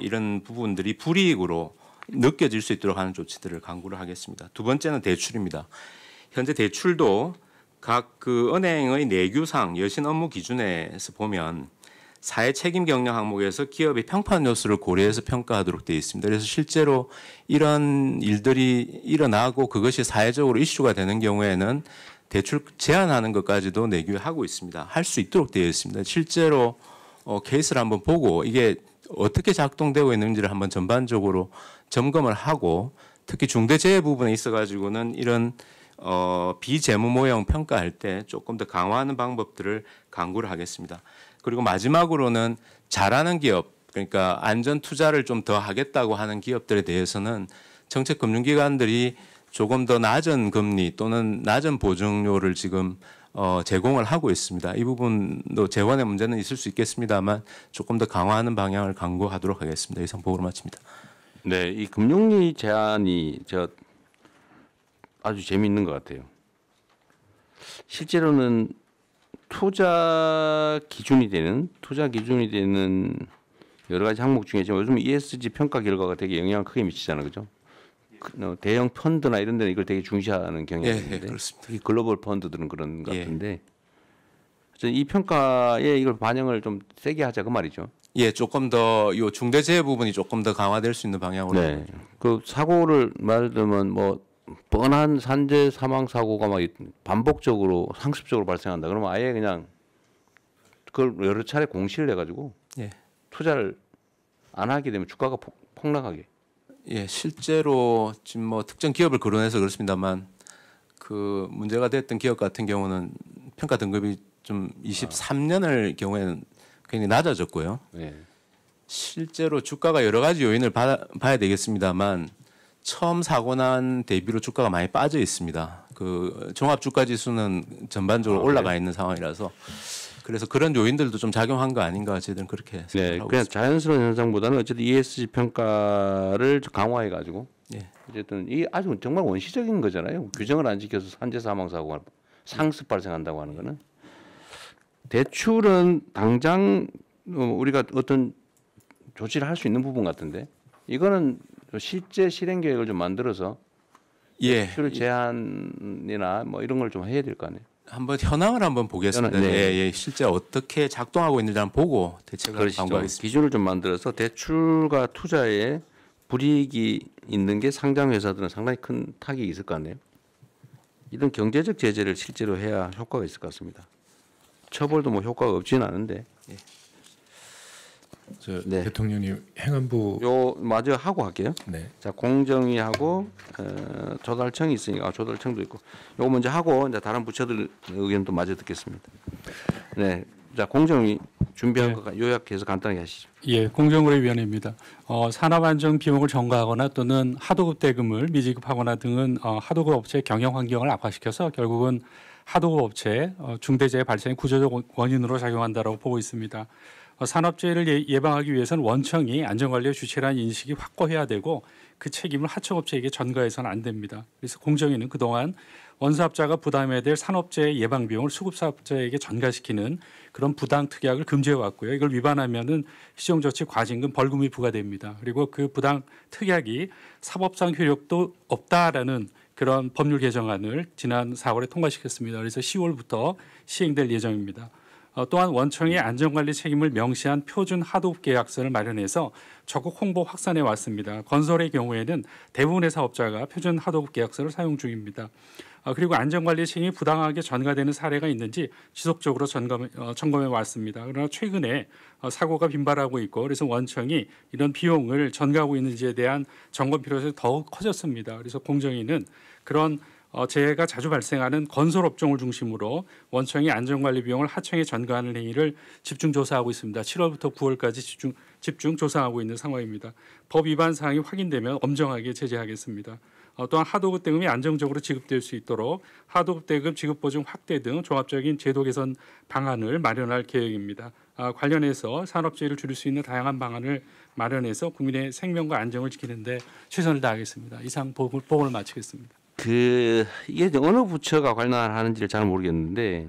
이런 부분들이 불이익으로 느껴질 수 있도록 하는 조치들을 강구를 하겠습니다. 두 번째는 대출입니다. 현재 대출도 각 그 은행의 내규상 여신 업무 기준에서 보면 사회 책임 경영 항목에서 기업의 평판 요소를 고려해서 평가하도록 되어 있습니다. 그래서 실제로 이런 일들이 일어나고 그것이 사회적으로 이슈가 되는 경우에는 대출 제한하는 것까지도 내규에 하고 있습니다. 할 수 있도록 되어 있습니다. 실제로 케이스를 한번 보고 이게 어떻게 작동되고 있는지를 한번 전반적으로 점검을 하고 특히 중대재해 부분에 있어가지고는 이런 비재무 모형 평가할 때 조금 더 강화하는 방법들을 강구를 하겠습니다. 그리고 마지막으로는 잘하는 기업, 그러니까 안전 투자를 좀 더 하겠다고 하는 기업들에 대해서는 정책 금융기관들이 조금 더 낮은 금리 또는 낮은 보증료를 지금 제공을 하고 있습니다. 이 부분도 재원의 문제는 있을 수 있겠습니다만 조금 더 강화하는 방향을 강구하도록 하겠습니다. 이상 보고를 마칩니다. 네, 이 금융리 제한이 아주 재미있는 것 같아요. 실제로는 투자 기준이 되는 여러 가지 항목 중에 지금 요즘 ESG 평가 결과가 되게 영향을 크게 미치잖아요, 그죠? 대형 펀드나 이런 데는 이걸 되게 중시하는 경향이 있는데, 그렇습니다. 특히 글로벌 펀드들은 그런 것 같은데, 이 평가에 이걸 반영을 좀 세게 하자 그 말이죠. 예, 조금 더 이 중대재해 부분이 조금 더 강화될 수 있는 방향으로. 네, 그 사고를 말을 들면 뭐 뻔한 산재 사망 사고가 막 반복적으로 상습적으로 발생한다. 그러면 아예 그냥 그걸 여러 차례 공시를 해가지고 투자를 안 하게 되면 주가가 폭락하게. 예, 실제로 지금 뭐 특정 기업을 거론해서 그렇습니다만 그 문제가 됐던 기업 같은 경우는 평가 등급이 좀 23년을 경우에는 굉장히 낮아졌고요. 실제로 주가가 여러 가지 요인을 봐야 되겠습니다만 처음 사고 난 대비로 주가가 많이 빠져 있습니다. 그 종합 주가 지수는 전반적으로 올라가 있는 상황이라서 그래서 그런 요인들도 좀 작용한 거 아닌가 저희들은 그렇게 생각하고 그냥 있습니다. 자연스러운 현상보다는 어쨌든 ESG 평가를 강화해 가지고 어쨌든 이 아주 정말 원시적인 거잖아요. 규정을 안 지켜서 산재 사망 사고가 상습 발생한다고 하는 거는 대출은 당장 우리가 어떤 조치를 할 수 있는 부분 같은데 이거는 실제 실행 계획을 좀 만들어서 대출 제한이나 뭐 이런 걸 좀 해야 될 거 아니에요. 한번 현황을 한번 보겠습니다. 실제 어떻게 작동하고 있는지 한번 보고 대책을 강구하겠습니다. 기준을 좀 만들어서 대출과 투자에 불이익이 있는 게 상장 회사들은 상당히 큰 타격이 있을 거 아니에요. 이런 경제적 제재를 실제로 해야 효과가 있을 것 같습니다. 처벌도 뭐 효과가 없지는 않은데. 대통령님 행안부 요 마저 하고 할게요. 자 공정위하고 조달청이 있으니까 조달청도 있고 요거 먼저 하고 이제 다른 부처들 의견도 마저 듣겠습니다. 네, 자 공정위 준비한 거 요약해서 간단하게 하시죠. 예, 공정거래위원회입니다. 산업안전 비용을 전가하거나 또는 하도급 대금을 미지급하거나 등은 하도급 업체의 경영 환경을 악화시켜서 결국은 하도급 업체의 중대재해 발생의 구조적 원인으로 작용한다고 보고 있습니다. 산업재해를 예방하기 위해서는 원청이 안전관리의 주체라는 인식이 확고해야 되고 그 책임을 하청업체에게 전가해서는 안 됩니다. 그래서 공정위는 그동안 원사업자가 부담해야 될 산업재해 예방 비용을 수급사업자에게 전가시키는 그런 부당 특약을 금지해 왔고요. 이걸 위반하면은 시정조치 과징금 벌금이 부과됩니다. 그리고 그 부당 특약이 사법상 효력도 없다라는 그런 법률 개정안을 지난 4월에 통과시켰습니다. 그래서 10월부터 시행될 예정입니다. 또한 원청의 안전관리 책임을 명시한 표준 하도급 계약서를 마련해서 적극 홍보 확산해 왔습니다. 건설의 경우에는 대부분의 사업자가 표준 하도급 계약서를 사용 중입니다. 그리고 안전관리 책임이 부당하게 전가되는 사례가 있는지 지속적으로 점검해 왔습니다. 그러나 최근에 사고가 빈발하고 있고 그래서 원청이 이런 비용을 전가하고 있는지에 대한 점검 필요성이 더욱 커졌습니다. 그래서 공정위는 그런 재해가 자주 발생하는 건설 업종을 중심으로 원청이 안전관리 비용을 하청에 전가하는 행위를 집중 조사하고 있습니다. 7월부터 9월까지 집중 조사하고 있는 상황입니다. 법 위반 사항이 확인되면 엄정하게 제재하겠습니다. 또한 하도급 대금이 안정적으로 지급될 수 있도록 하도급 대금 지급 보증 확대 등 종합적인 제도 개선 방안을 마련할 계획입니다. 관련해서 산업재해를 줄일 수 있는 다양한 방안을 마련해서 국민의 생명과 안정을 지키는 데 최선을 다하겠습니다. 이상 보고를 마치겠습니다. 이게 어느 부처가 관련하는지를 잘 모르겠는데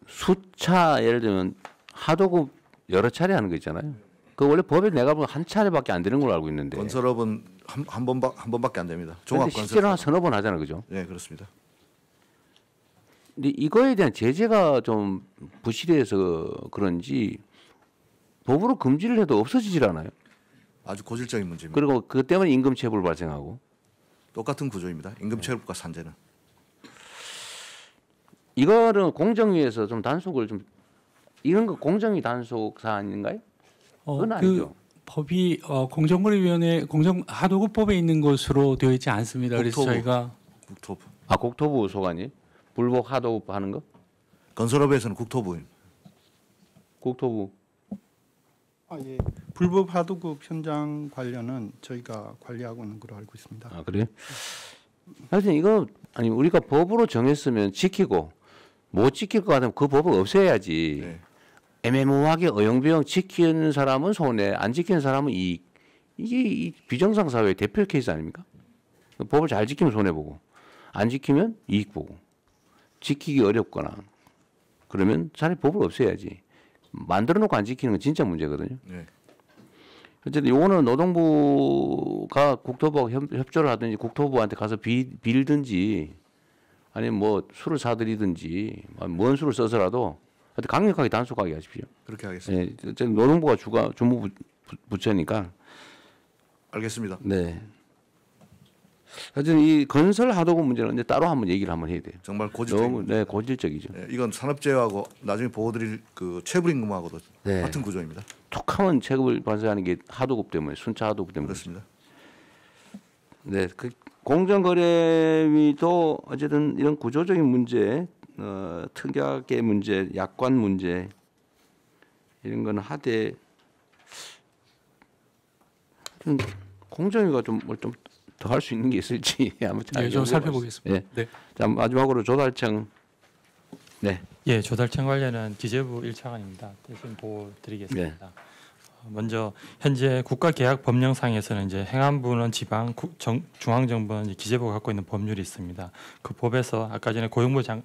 수차 예를 들면 하도급 여러 차례 하는 거 있잖아요. 그 원래 법에 내가 보면 한 차례밖에 안 되는 걸로 알고 있는데 건설업은 한 번밖에 안 됩니다. 그런데 실제로 한 서너 번 하잖아요, 그죠? 네, 그렇습니다. 근데 이거에 대한 제재가 좀 부실해서 그런지 법으로 금지를 해도 없어지질 않아요. 아주 고질적인 문제입니다. 그리고 그 때문에 임금체불 발생하고 똑같은 구조입니다. 임금체불과 산재는. 이거는 공정위에서 좀 단속을 좀 이런 거 공정위 단속 사안인가요? 그건 아니죠. 법이 공정거래위원회 하도급법에 있는 것으로 되어 있지 않습니다. 그래서 저희가 국토부 소관이 불복 하도급 하는 거? 건설업에서는 국토부입니다. 국토부. 예. 불법 하도급 현장 관련은 저희가 관리하고 있는 걸로 알고 있습니다. 아, 그래요? 하여튼 이거 우리가 법으로 정했으면 지키고 못 지킬 것 같으면 그 법을 없애야지. 네. 애매모호하게 어영부영 지키는 사람은 손해, 안 지키는 사람은 이익. 이게 이 비정상 사회의 대표 케이스 아닙니까? 법을 잘 지키면 손해 보고, 안 지키면 이익 보고. 지키기 어렵거나 그러면 차라리 법을 없애야지. 만들어 놓고 안 지키는 건 진짜 문제거든요. 네. 어쨌든 요거는 노동부가 국토부와 협조를 하든지 국토부한테 가서 빌든지 아니면 뭐 술을 사들이든지 뭔 술을 써서라도 하여튼 강력하게 단속하게 하십시오. 그렇게 하겠습니다. 네, 어쨌든 노동부가 주무 부처니까. 알겠습니다. 네. 하여튼 이 건설 하도급 문제는 이제 따로 한번 얘기를 한번 해야 돼요. 정말 고질적인. 너무 고질적이죠. 네, 이건 산업재해하고 나중에 보호드릴 그 체불임금하고도 네. 같은 구조입니다. 톡하면 체급을 발생하는 게 하도급 때문에 순차 하도급 때문에 그렇습니다. 네, 그 공정거래위도 어쨌든 이런 구조적인 문제, 특약의 문제, 약관 문제 이런 거는 하되 공정위가 좀 더 할 수 있는 게 있을지 한번 좀 살펴보겠습니다. 네. 네. 자, 마지막으로 조달청. 네. 예, 조달청 관련은 기재부 1차관입니다. 대신 보고 드리겠습니다. 네. 먼저 현재 국가계약법령상에서는 이제 행안부는 지방, 중앙정부는 이제 기재부가 갖고 있는 법률이 있습니다. 그 법에서 아까 전에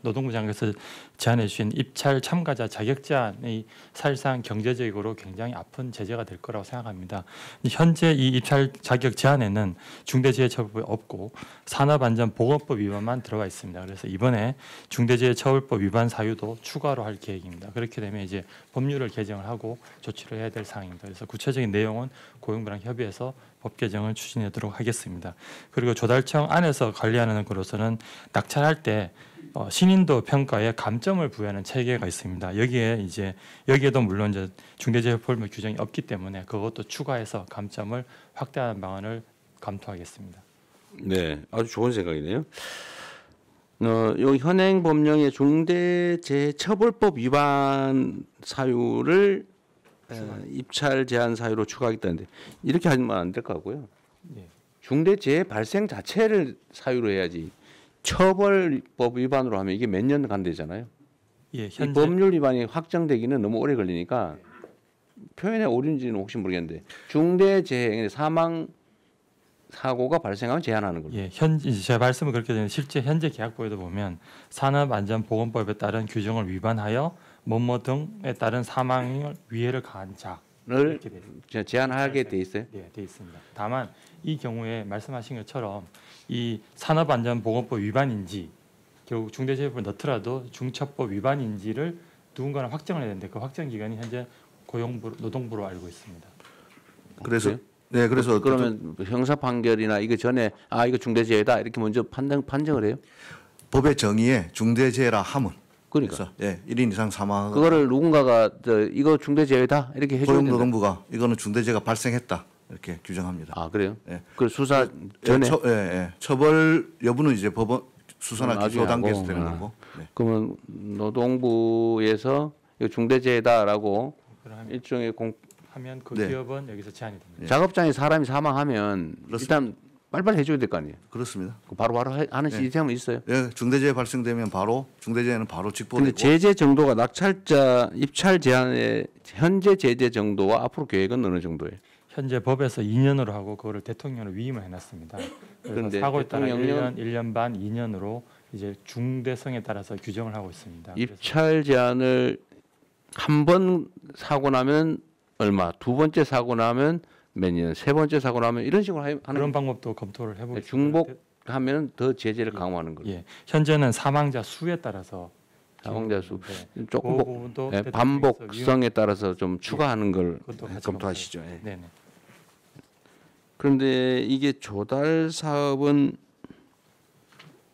노동부 장관께서 제안해 주신 입찰 참가자 자격 제한이 사실상 경제적으로 굉장히 아픈 제재가 될 거라고 생각합니다. 현재 이 입찰 자격 제한에는 중대재해처벌법이 없고 산업안전보건법 위반만 들어가 있습니다. 그래서 이번에 중대재해처벌법 위반 사유도 추가로 할 계획입니다. 그렇게 되면 이제 법률을 개정을 하고 조치를 해야 될 사항입니다. 그래서 구체적인 내용은 고용부랑 협의해서 법 개정을 추진하도록 하겠습니다. 그리고 조달청 안에서 관리하는 것으로서는 낙찰할 때 신인도 평가에 감점을 부여하는 체계가 있습니다. 여기에도 물론 이제 중대재해처벌법 규정이 없기 때문에 그것도 추가해서 감점을 확대하는 방안을 검토하겠습니다. 네, 아주 좋은 생각이네요. 요 현행 법령의 중대재해처벌법 위반 사유를 입찰 제한 사유로 추가하겠다는데 이렇게 하면 안 될 것 같고요. 네. 중대재해 발생 자체를 사유로 해야지 처벌법 위반으로 하면 이게 몇 년 간대잖아요. 예, 이 법률 위반이 확정되기는 너무 오래 걸리니까 표현의 오류인지는 혹시 모르겠는데 중대재해 사망 사고가 발생하면 제한하는 걸로. 예, 제 말씀은 그렇게 되는데 실제 현재 계약법에도 보면 산업안전보건법에 따른 규정을 위반하여 뭐뭐 등에 따른 사망 위해를 가한 자를 제한하게 돼 있어요. 네, 돼 있습니다. 다만 이 경우에 말씀하신 것처럼 이 산업안전보건법 위반인지 결국 중대재해법을 넣더라도 중처법 위반인지를 누군가는 확정을 해야 되는데 그 확정 기간이 현재 노동부로 알고 있습니다. 그래서 그래요? 네, 그래서 그러면 형사 판결이나 이거 전에 이거 중대재해다 이렇게 먼저 판정을 해요? 법의 정의에 중대재해라 함은 그러니까 예, 1인 이상 사망. 그거를 누군가가 이거 중대재해다 이렇게 해줘야 된다. 고용노동부가 이거는 중대재해가 발생했다 이렇게 규정합니다. 아 그래요? 예. 그 수사 전에 처벌 여부는 이제 법원 수사나 나중에 기소 단계에서 하고. 되는 거고. 네. 그러면 노동부에서 이거 중대재해다라고 일종의 하면 그 네. 기업은 여기서 제한이 됩니다. 작업장에 사람이 사망하면 일단 빨리빨리 해줘야 될 거 아니에요? 그렇습니다. 바로바로 하는 네. 시스템은 있어요? 예, 중대재해 발생되면 바로 중대재해는 바로 근데 직보되고. 제재 정도가 낙찰자 입찰 제한의 현재 제재 정도와 앞으로 계획은 어느 정도예요? 현재 법에서 2년으로 하고 그거를 대통령으로 위임을 해놨습니다. 그래서 그런데 사고에 따라 대통령령- 1년 반, 2년으로 이제 중대성에 따라서 규정을 하고 있습니다. 입찰 제한을 한 번 사고 나면 얼마, 두 번째 사고 나면 몇 년, 세 번째 사고 나면 이런 식으로 하는 그런 방법도 검토를 해보고 중복하면 더 제재를 강화하는 거죠. 예, 현재는 사망자 수에 따라서 사망자 수 네. 조금 그 부분도 예, 대통령께서 반복성에 따라서 좀 추가하는 걸 그것도 같이 검토하시죠. 예. 네네. 그런데 이게 조달 사업은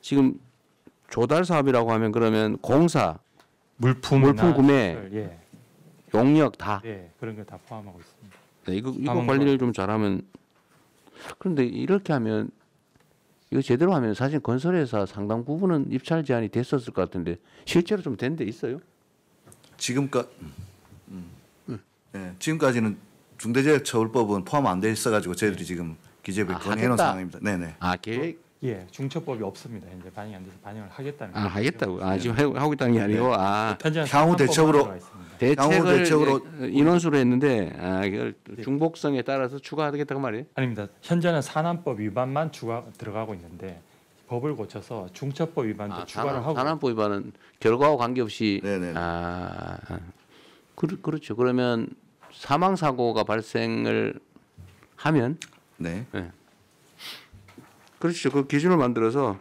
지금 조달 사업이라고 하면 그러면 공사, 물품 구매, 시설, 예. 용역 다. 예, 그런 걸 다 포함하고 있습니다. 네, 이거 사망과- 관리를 좀 잘하면 그런데 이렇게 하면 이거 제대로 하면 사실 건설회사 상당 부분은 입찰 제한이 됐었을 것 같은데 실제로 좀 된 데 있어요? 지금까지는 중대재해처벌법은 포함 안 돼 있어가지고 저희들이 지금 기재부에 건의해놓은 하겠다. 상황입니다. 네네. 아 계획? 예, 중처법이 없습니다. 현재 반영이 안 돼서 반영을 하겠다는. 아 하겠다고. 아 지금 하고 있다는 게 아니고 아 현재는 향후 대책으로 대책을 대책으로 인원수로 했는데 아 이걸 중복성에 따라서 추가하겠다고 말이에요? 아닙니다. 현재는 산안법 위반만 들어가고 있는데 법을 고쳐서 중처법 위반도 추가를 하고. 산안법 위반은 결과와 관계없이 네네. 그렇죠. 그러면 사망 사고가 발생을 하면 네. 그렇죠. 그 기준을 만들어서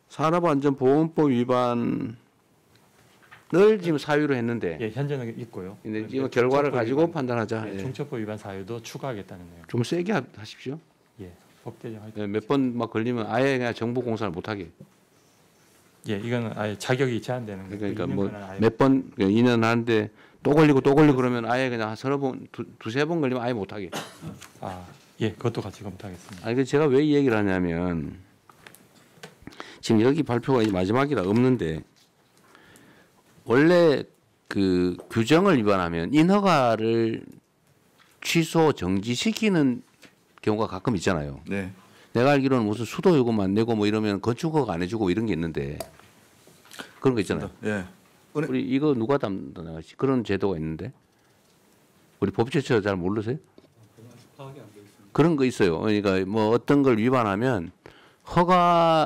산업안전보건법 위반을 지금 사유로 했는데 예, 현재는 있고요. 근데 지금 결과를 중처법 가지고 위반, 판단하자. 예, 예. 중처법 위반 사유도 추가하겠다는 내용. 좀 세게 하십시오. 예, 법 개정. 몇 번 막 걸리면 아예 그냥 정보 공사를 못하게. 예, 이거는 아예 자격이 제한되는 거예요. 그러니까 2년간은 뭐 아예 몇 번 2년 하는데 또 걸리고 그러면 아예 그냥 한 서너 번 두세 번 걸리면 아예 못하게. 아, 예, 그것도 같이 검토하겠습니다. 아니 그 제가 왜 이 얘기를 하냐면 지금 여기 발표가 이제 마지막이라 없는데 원래 그 규정을 위반하면 인허가를 취소 정지시키는 경우가 가끔 있잖아요. 네. 내가 알기로는 무슨 수도 요금 안 내고 뭐 이러면 건축허가 안 해주고 이런 게 있는데 그런 거 있잖아요. 예. 우리 이거 누가 담당하지? 그런 제도가 있는데 우리 법제처 잘 모르세요? 그런 거 있어요. 그러니까 뭐 어떤 걸 위반하면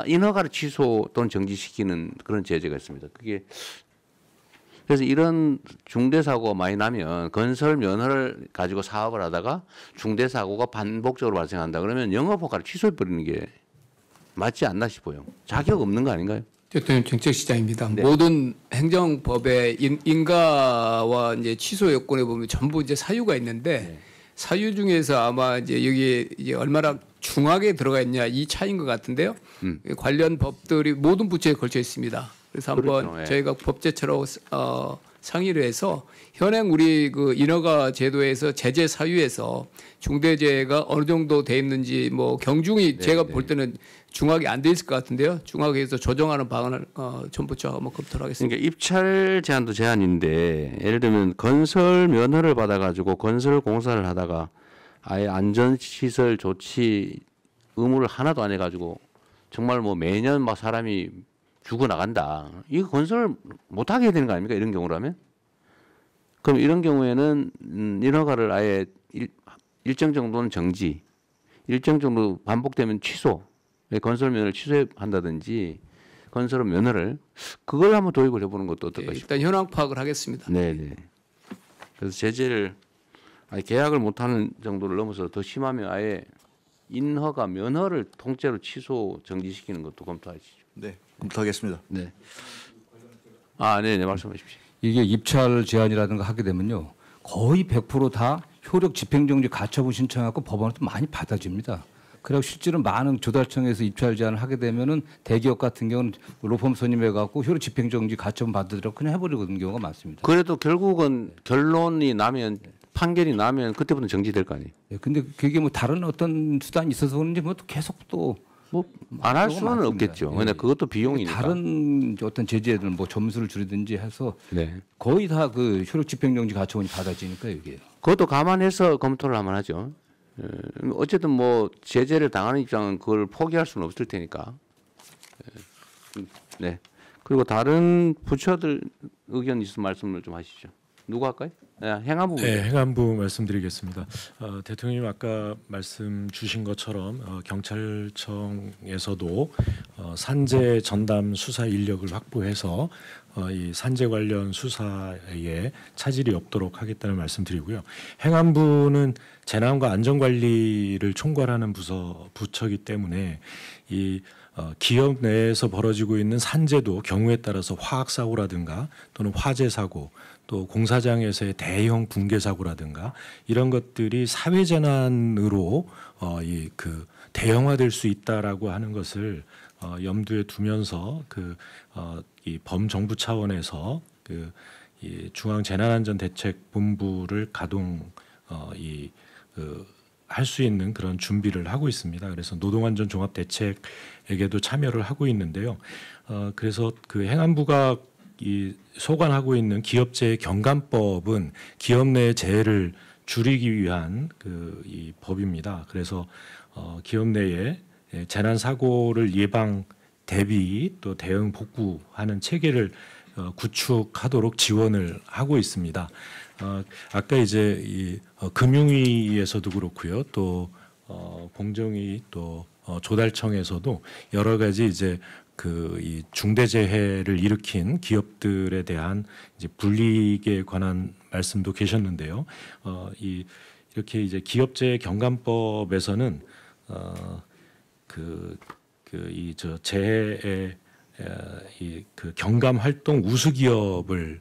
인허가를 취소 또는 정지시키는 그런 제재가 있습니다. 그게 그래서 이런 중대 사고가 많이 나면 건설 면허를 가지고 사업을 하다가 중대 사고가 반복적으로 발생한다 그러면 영업 허가를 취소해 버리는 게 맞지 않나 싶어요. 자격 없는 거 아닌가요? 대통령 정책시장입니다. 네. 모든 행정법의 인가와 이제 취소 요건에 보면 전부 이제 사유가 있는데 사유 중에서 아마 이제 여기에 이제 얼마나 중하게 들어가 있냐 이 차이인 것 같은데요. 관련 법들이 모든 부처에 걸쳐 있습니다. 그래서 한번 그렇죠. 예. 저희가 법제처로 상의를 해서 현행 우리 그 인허가 제도에서 제재 사유에서 중대재해가 어느 정도 돼 있는지 뭐 경중이 제가 볼 때는 중하게 안 돼 있을 것 같은데요. 중하게 해서 조정하는 방안을 전부처 한번 검토를 하겠습니다. 그러니까 입찰 제한도 제한인데 예를 들면 건설 면허를 받아가지고 건설 공사를 하다가 아예 안전시설 조치 의무를 하나도 안 해가지고 정말 뭐 매년 막 사람이 죽어 나간다. 이거 건설 못하게 해야 되는 거 아닙니까? 이런 경우라면? 그럼 이런 경우에는 인허가를 아예 일정 정도는 정지, 일정 정도 반복되면 취소, 건설 면허를 취소한다든지 건설 면허를 그걸 한번 도입을 해보는 것도 어떨까 싶습니다. 일단 현황 파악을 하겠습니다. 네네. 그래서 제재를 아예 계약을 못하는 정도를 넘어서 더 심하면 아예 인허가 면허를 통째로 취소 정지시키는 것도 검토하시죠. 네, 검토하겠습니다. 네. 아, 네네 말씀하십시오. 이게 입찰 제한이라든가 하게 되면요 거의 100% 다 효력 집행정지 가처분 신청하고 법원에서 많이 받아집니다. 그리고 실제로 많은 조달청에서 입찰 제한을 하게 되면은 대기업 같은 경우는 로펌 선임해 갖고 효력 집행정지 가처분 받으더라고 그냥 해버리는 경우가 많습니다. 그래도 결국은 결론이 나면 판결이 나면 그때부터 정지될 거 아니에요. 예, 근데 그게 뭐 다른 어떤 수단이 있어서 그런지 뭐 계속 또 뭐 안 할 수는 많습니다. 없겠죠. 예. 근데 그것도 비용이니까. 다른 어떤 제재들 뭐 점수를 줄이든지 해서 네. 거의 다 그 효력 집행정지 가처분이 받아지니까 이게. 그것도 감안해서 검토를 하면 하죠. 어쨌든 뭐 제재를 당하는 입장은 그걸 포기할 수는 없을 테니까. 네. 그리고 다른 부처들 의견 있으면 말씀을 좀 하시죠. 누구 할까요? 네, 행안부. 네, 행안부 말씀드리겠습니다. 대통령님 아까 말씀 주신 것처럼 경찰청에서도 산재 전담 수사 인력을 확보해서 이 산재 관련 수사에 차질이 없도록 하겠다는 말씀드리고요. 행안부는 재난과 안전관리를 총괄하는 부처이기 때문에 이 기업 내에서 벌어지고 있는 산재도 경우에 따라서 화학 사고라든가 또는 화재 사고 또 공사장에서의 대형 붕괴 사고라든가 이런 것들이 사회 재난으로 그 대형화될 수 있다라고 하는 것을 염두에 두면서 이 범정부 차원에서 이 중앙재난안전대책본부를 가동 할 수 있는 그런 준비를 하고 있습니다. 그래서 노동안전 종합대책에게도 참여를 하고 있는데요. 그래서 그 행안부가 이 소관하고 있는 기업재해 경감법은 기업 내 재해를 줄이기 위한 이 법입니다. 그래서 기업 내에 재난 사고를 예방 대비 또 대응 복구하는 체계를 구축하도록 지원을 하고 있습니다. 아까 이제 이 금융위에서도 그렇고요, 또 공정위 또 조달청에서도 여러 가지 이제 이 중대재해를 일으킨 기업들에 대한 이제 불이익에 관한 말씀도 계셨는데요. 이렇게 이제 기업재해 경감법에서는 재해의 그 경감 활동 우수 기업을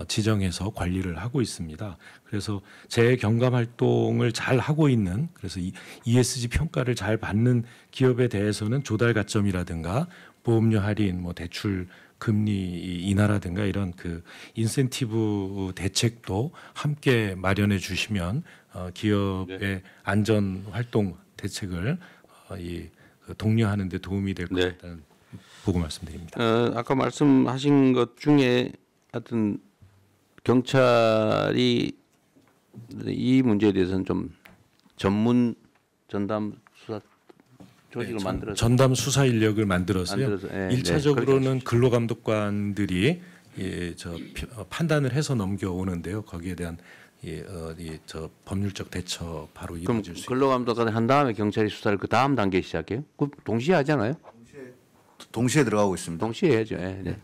지정해서 관리를 하고 있습니다. 그래서 재해 경감 활동을 잘 하고 있는, 그래서 ESG 평가를 잘 받는 기업에 대해서는 조달 가점이라든가 보험료 할인, 뭐 대출 금리 인하라든가 이런 그 인센티브 대책도 함께 마련해 주시면 기업의 안전 활동 대책을 독려하는 데 도움이 될 것 같다는 보고 말씀드립니다. 아까 말씀하신 것 중에 하여튼 경찰이 이 문제에 대해서는 좀 전문 전담 수사 조직을 만들어서 전담 수사 인력을 만들어서요. 예, 1차적으로는 근로감독관들이 판단을 해서 넘겨오는데요. 거기에 대한 법률적 대처 바로 이루어질 수 있습니다. 근로감독관을 한 다음에 경찰이 수사를 그 다음 단계 시작해요? 그 동시에 하잖아요. 동시에 들어가고 있습니다. 동시에 해야죠. 네.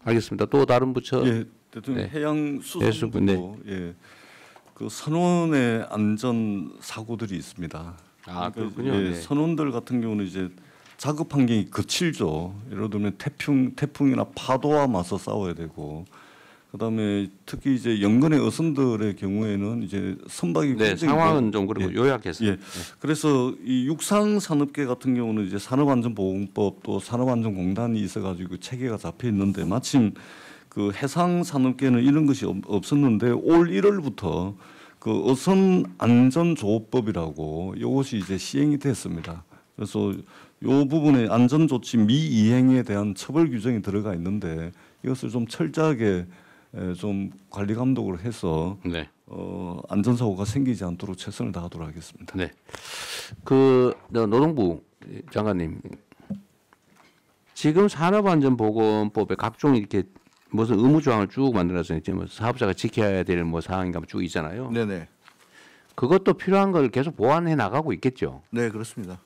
알겠습니다. 또 다른 부처. 예, 대통령 해양수산부도 그 선원의 안전 사고들이 있습니다. 그렇군요. 예, 선원들 같은 경우는 이제 작업 환경이 거칠죠. 예를 들면 태풍이나 파도와 맞서 싸워야 되고, 그다음에 특히 이제 연근의 어선들의 경우에는 이제 선박이 상황은 좀 그리고 요약해서. 그래서 이 육상산업계 같은 경우는 이제 산업안전보건법 또 산업안전공단이 있어가지고 체계가 잡혀 있는데 마침 그 해상산업계는 이런 것이 없었는데 올 1월부터 그 어선안전조업법이라고 이것이 이제 시행이 됐습니다. 그래서 이 부분에 안전조치 미이행에 대한 처벌 규정이 들어가 있는데 이것을 좀 철저하게 좀 관리 감독을 해서 안전사고가 생기지 않도록 최선을 다하도록 하겠습니다. 네. 그 노동부 장관님, 지금 산업안전보건법에 각종 이렇게 무슨 의무 조항을 쭉 만들어서 이제 뭐 사업자가 지켜야 될 뭐 사항인가 쭉 있잖아요. 네네. 그것도 필요한 걸 계속 보완해 나가고 있겠죠. 네, 그렇습니다.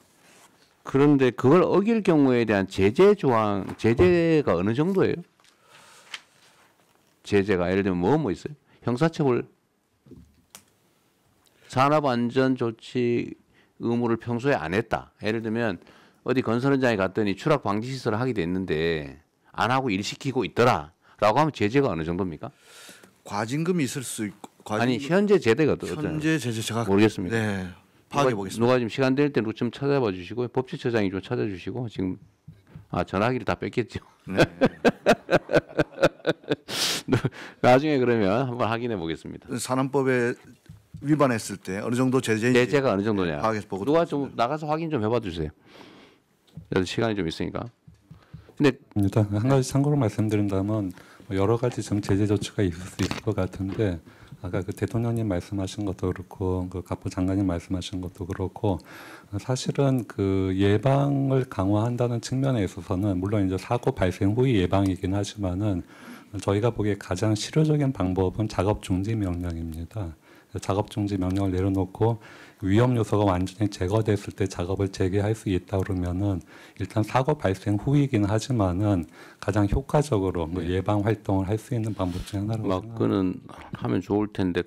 그런데 그걸 어길 경우에 대한 제재가 어느 정도예요? 제재가 예를 들면 뭐 있어요? 형사처벌, 산업안전조치 의무를 평소에 안 했다. 예를 들면 어디 건설 현장에 갔더니 추락 방지 시설을 하게 됐는데 안 하고 일 시키고 있더라라고 하면 제재가 어느 정도입니까? 과징금이 있을 수 있고. 아니 현재 제재가 어떠나요? 현재 제재 제가 모르겠습니다. 네, 파악해 보겠습니다. 누가 지금 시간 될 때 좀 찾아봐 주시고 법제처장이 좀 찾아주시고 지금 전화기를 다 뺐겠죠. 네. 나중에 그러면 한번 확인해 보겠습니다. 산안법에 위반했을 때 어느 정도 제재가 어느 정도냐. 보고 누가 좀 나가서 확인 좀 해봐 주세요. 그래도 시간이 좀 있으니까. 근데 일단 한 가지 참고로 말씀드린다면 여러 가지 좀 제재 조치가 있을 수 있을 것 같은데 아까 그 대통령님 말씀하신 것도 그렇고 그 갑부 장관님 말씀하신 것도 그렇고 사실은 그 예방을 강화한다는 측면에 있어서는 물론 이제 사고 발생 후의 예방이긴 하지만은 저희가 보기에 가장 실효적인 방법은 작업 중지 명령입니다. 작업 중지 명령을 내려놓고 위험 요소가 완전히 제거됐을 때 작업을 재개할 수 있다 그러면은 일단 사고 발생 후이긴 하지만은 가장 효과적으로 뭐 예방 활동을 할 수 있는 방법 중 하나라고 생각합니다. 그거는 하면 좋을 텐데.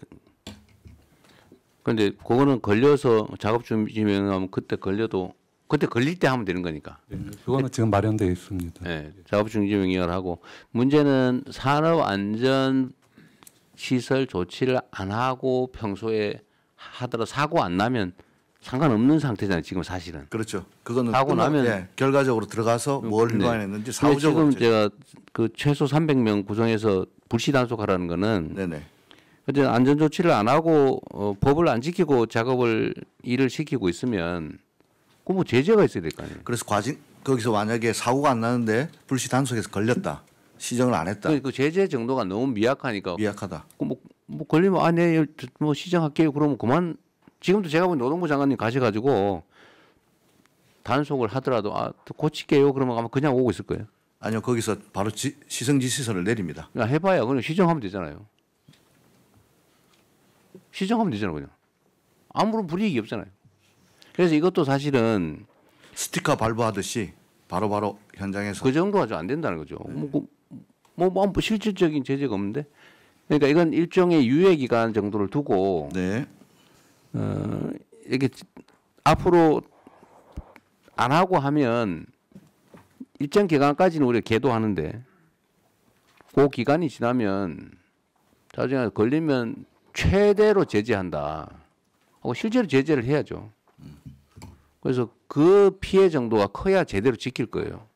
근데 그거는 걸려서 작업 중지 명령하면 그때 걸려도 그때 걸릴 때 하면 되는 거니까. 그거는 지금 마련되어 있습니다. 네, 작업 중지 명령을 하고 문제는 산업 안전 시설 조치를 안 하고 평소에 하더라도 사고 안 나면 상관없는 상태잖아요. 지금 사실은. 그렇죠. 그거는 사고 나면 결과적으로 들어가서 뭘 위반했는지 지금 사후적으로 제가 그 최소 300명 구성해서 불시 단속하라는 거는 네네. 근데 안전 조치를 안 하고 법을 안 지키고 작업을 일을 시키고 있으면 그 뭐 제재가 있어야 될 거 아니에요. 그래서 거기서 만약에 사고가 안 나는데 불시 단속해서 걸렸다. 시정을 안 했다. 그 제재 정도가 너무 미약하니까. 미약하다. 뭐 걸리면 네, 뭐 시정할게요. 그러면 그만. 지금도 제가 본 노동부 장관님 가셔가지고 단속을 하더라도 고칠게요. 그러면 아마 그냥 오고 있을 거예요. 아니요, 거기서 바로 시정지시서를 내립니다. 해봐야 그냥 시정하면 되잖아요. 시정하면 되잖아요, 그냥. 아무런 불이익이 없잖아요. 그래서 이것도 사실은 스티커 발부하듯이 바로바로 현장에서 그 정도가 좀 안 된다는 거죠. 뭐 실질적인 제재가 없는데. 그러니까 이건 일종의 유예 기간 정도를 두고 이게 앞으로 안 하고 하면 일정 기간까지는 우리가 계도하는데 그 기간이 지나면 나중에 걸리면 최대로 제재한다. 하고 실제로 제재를 해야죠. 그래서 그 피해 정도가 커야 제대로 지킬 거예요.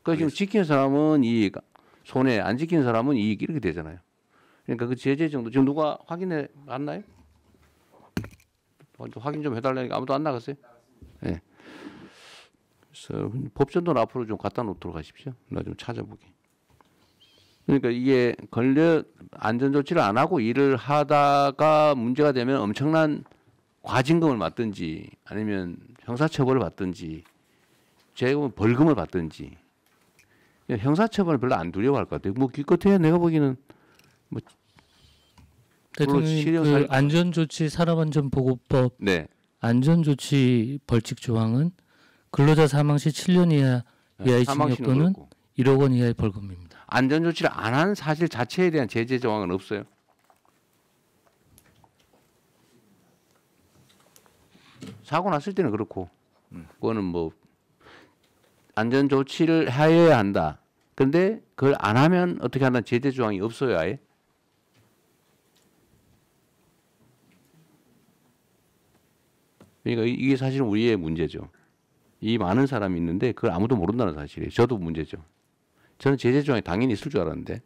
그래서 지금 지키는 사람은 이익, 손해, 안 지키는 사람은 이익 이렇게 되잖아요. 그러니까 그 제재 정도 지금 누가 확인해 왔나요? 확인 좀 해달라니까 아무도 안 나갔어요? 네. 그래서 법전도는 앞으로 좀 갖다 놓도록 하십시오. 나 좀 찾아보게. 그러니까 이게 안전 조치를 안 하고 일을 하다가 문제가 되면 엄청난 과징금을 받든지 아니면 형사처벌을 받든지 제가 보면 벌금을 받든지 형사처벌을 별로 안 두려워할 것 같아요. 뭐 기껏해야 내가 보기에는 뭐 대통령님 그 안전조치 산업안전보고법 네. 안전조치 벌칙 조항은 근로자 사망 시 7년 이하의 징역 또는 1억 원 이하의 벌금입니다. 안전조치를 안 한 사실 자체에 대한 제재 조항은 없어요. 사고 났을 때는 그렇고 그거는 뭐 안전 조치를 해야 한다. 그런데 그걸 안 하면 어떻게 한다는 제재 조항이 없어요, 아예. 그러니까 이게 사실은 우리의 문제죠. 이 많은 사람이 있는데 그걸 아무도 모른다는 사실이에요. 저도 문제죠. 저는 제재 조항이 당연히 있을 줄 알았는데.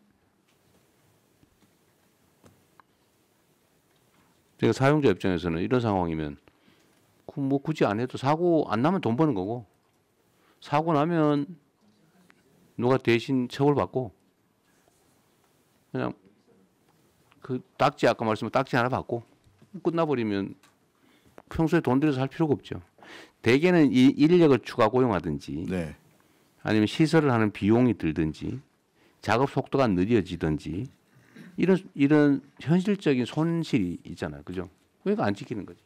그러니까 사용자 입장에서는 이런 상황이면 뭐 굳이 안 해도 사고 안 나면 돈 버는 거고 사고 나면 누가 대신 처벌받고 그냥 그 딱지 아까 말씀한 딱지 하나 받고 끝나버리면 평소에 돈 들여서 할 필요가 없죠. 대개는 이 인력을 추가 고용하든지 아니면 시설을 하는 비용이 들든지 작업 속도가 느려지든지 이런 현실적인 손실이 있잖아요. 그죠? 그러니까 안 지키는 거지.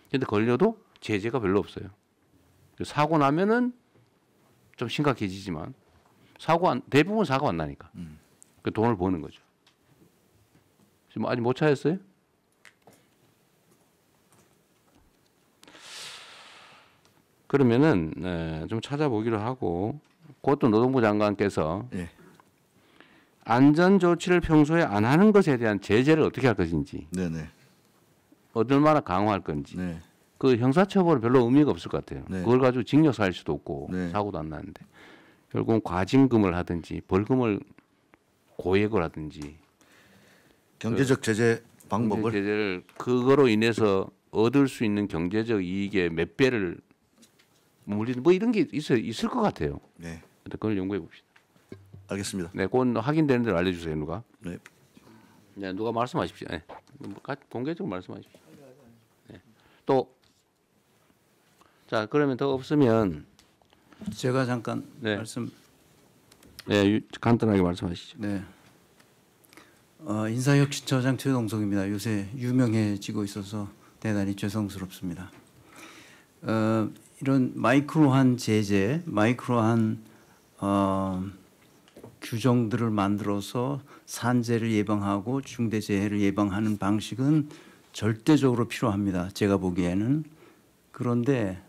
근데 걸려도 제재가 별로 없어요. 사고 나면은 좀 심각해지지만 대부분 사고 안 나니까 그 돈을 버는 거죠. 지금 아직 못 찾았어요? 그러면은 좀 찾아보기로 하고 그것도 노동부 장관께서 안전 조치를 평소에 안 하는 것에 대한 제재를 어떻게 할 것인지, 얼마나 강화할 건지, 그 형사처벌은 별로 의미가 없을 것 같아요. 그걸 가지고 징역 살 수도 없고 사고도 안 나는데 결국은 과징금을 하든지 벌금을 고액이라든지 경제적 제재 방법을 경제 제재를 그거로 인해서 얻을 수 있는 경제적 이익의 몇 배를 물리는 뭐 이런 게 있을 것 같아요. 네. 그걸 연구해 봅시다. 알겠습니다. 네, 그건 확인되는 대로 알려주세요, 누가. 네. 네, 누가 말씀하십시오. 네. 공개적으로 말씀하십시오. 네. 또, 자 그러면 더 없으면 제가 잠깐 네. 말씀. 네, 간단하게 말씀하시죠. 네. 인사혁신처장 최동석입니다. 요새 유명해지고 있어서 대단히 죄송스럽습니다. 이런 마이크로한 제재, 마이크로한 규정들을 만들어서 산재를 예방하고 중대재해를 예방하는 방식은 절대적으로 필요합니다. 제가 보기에는. 그런데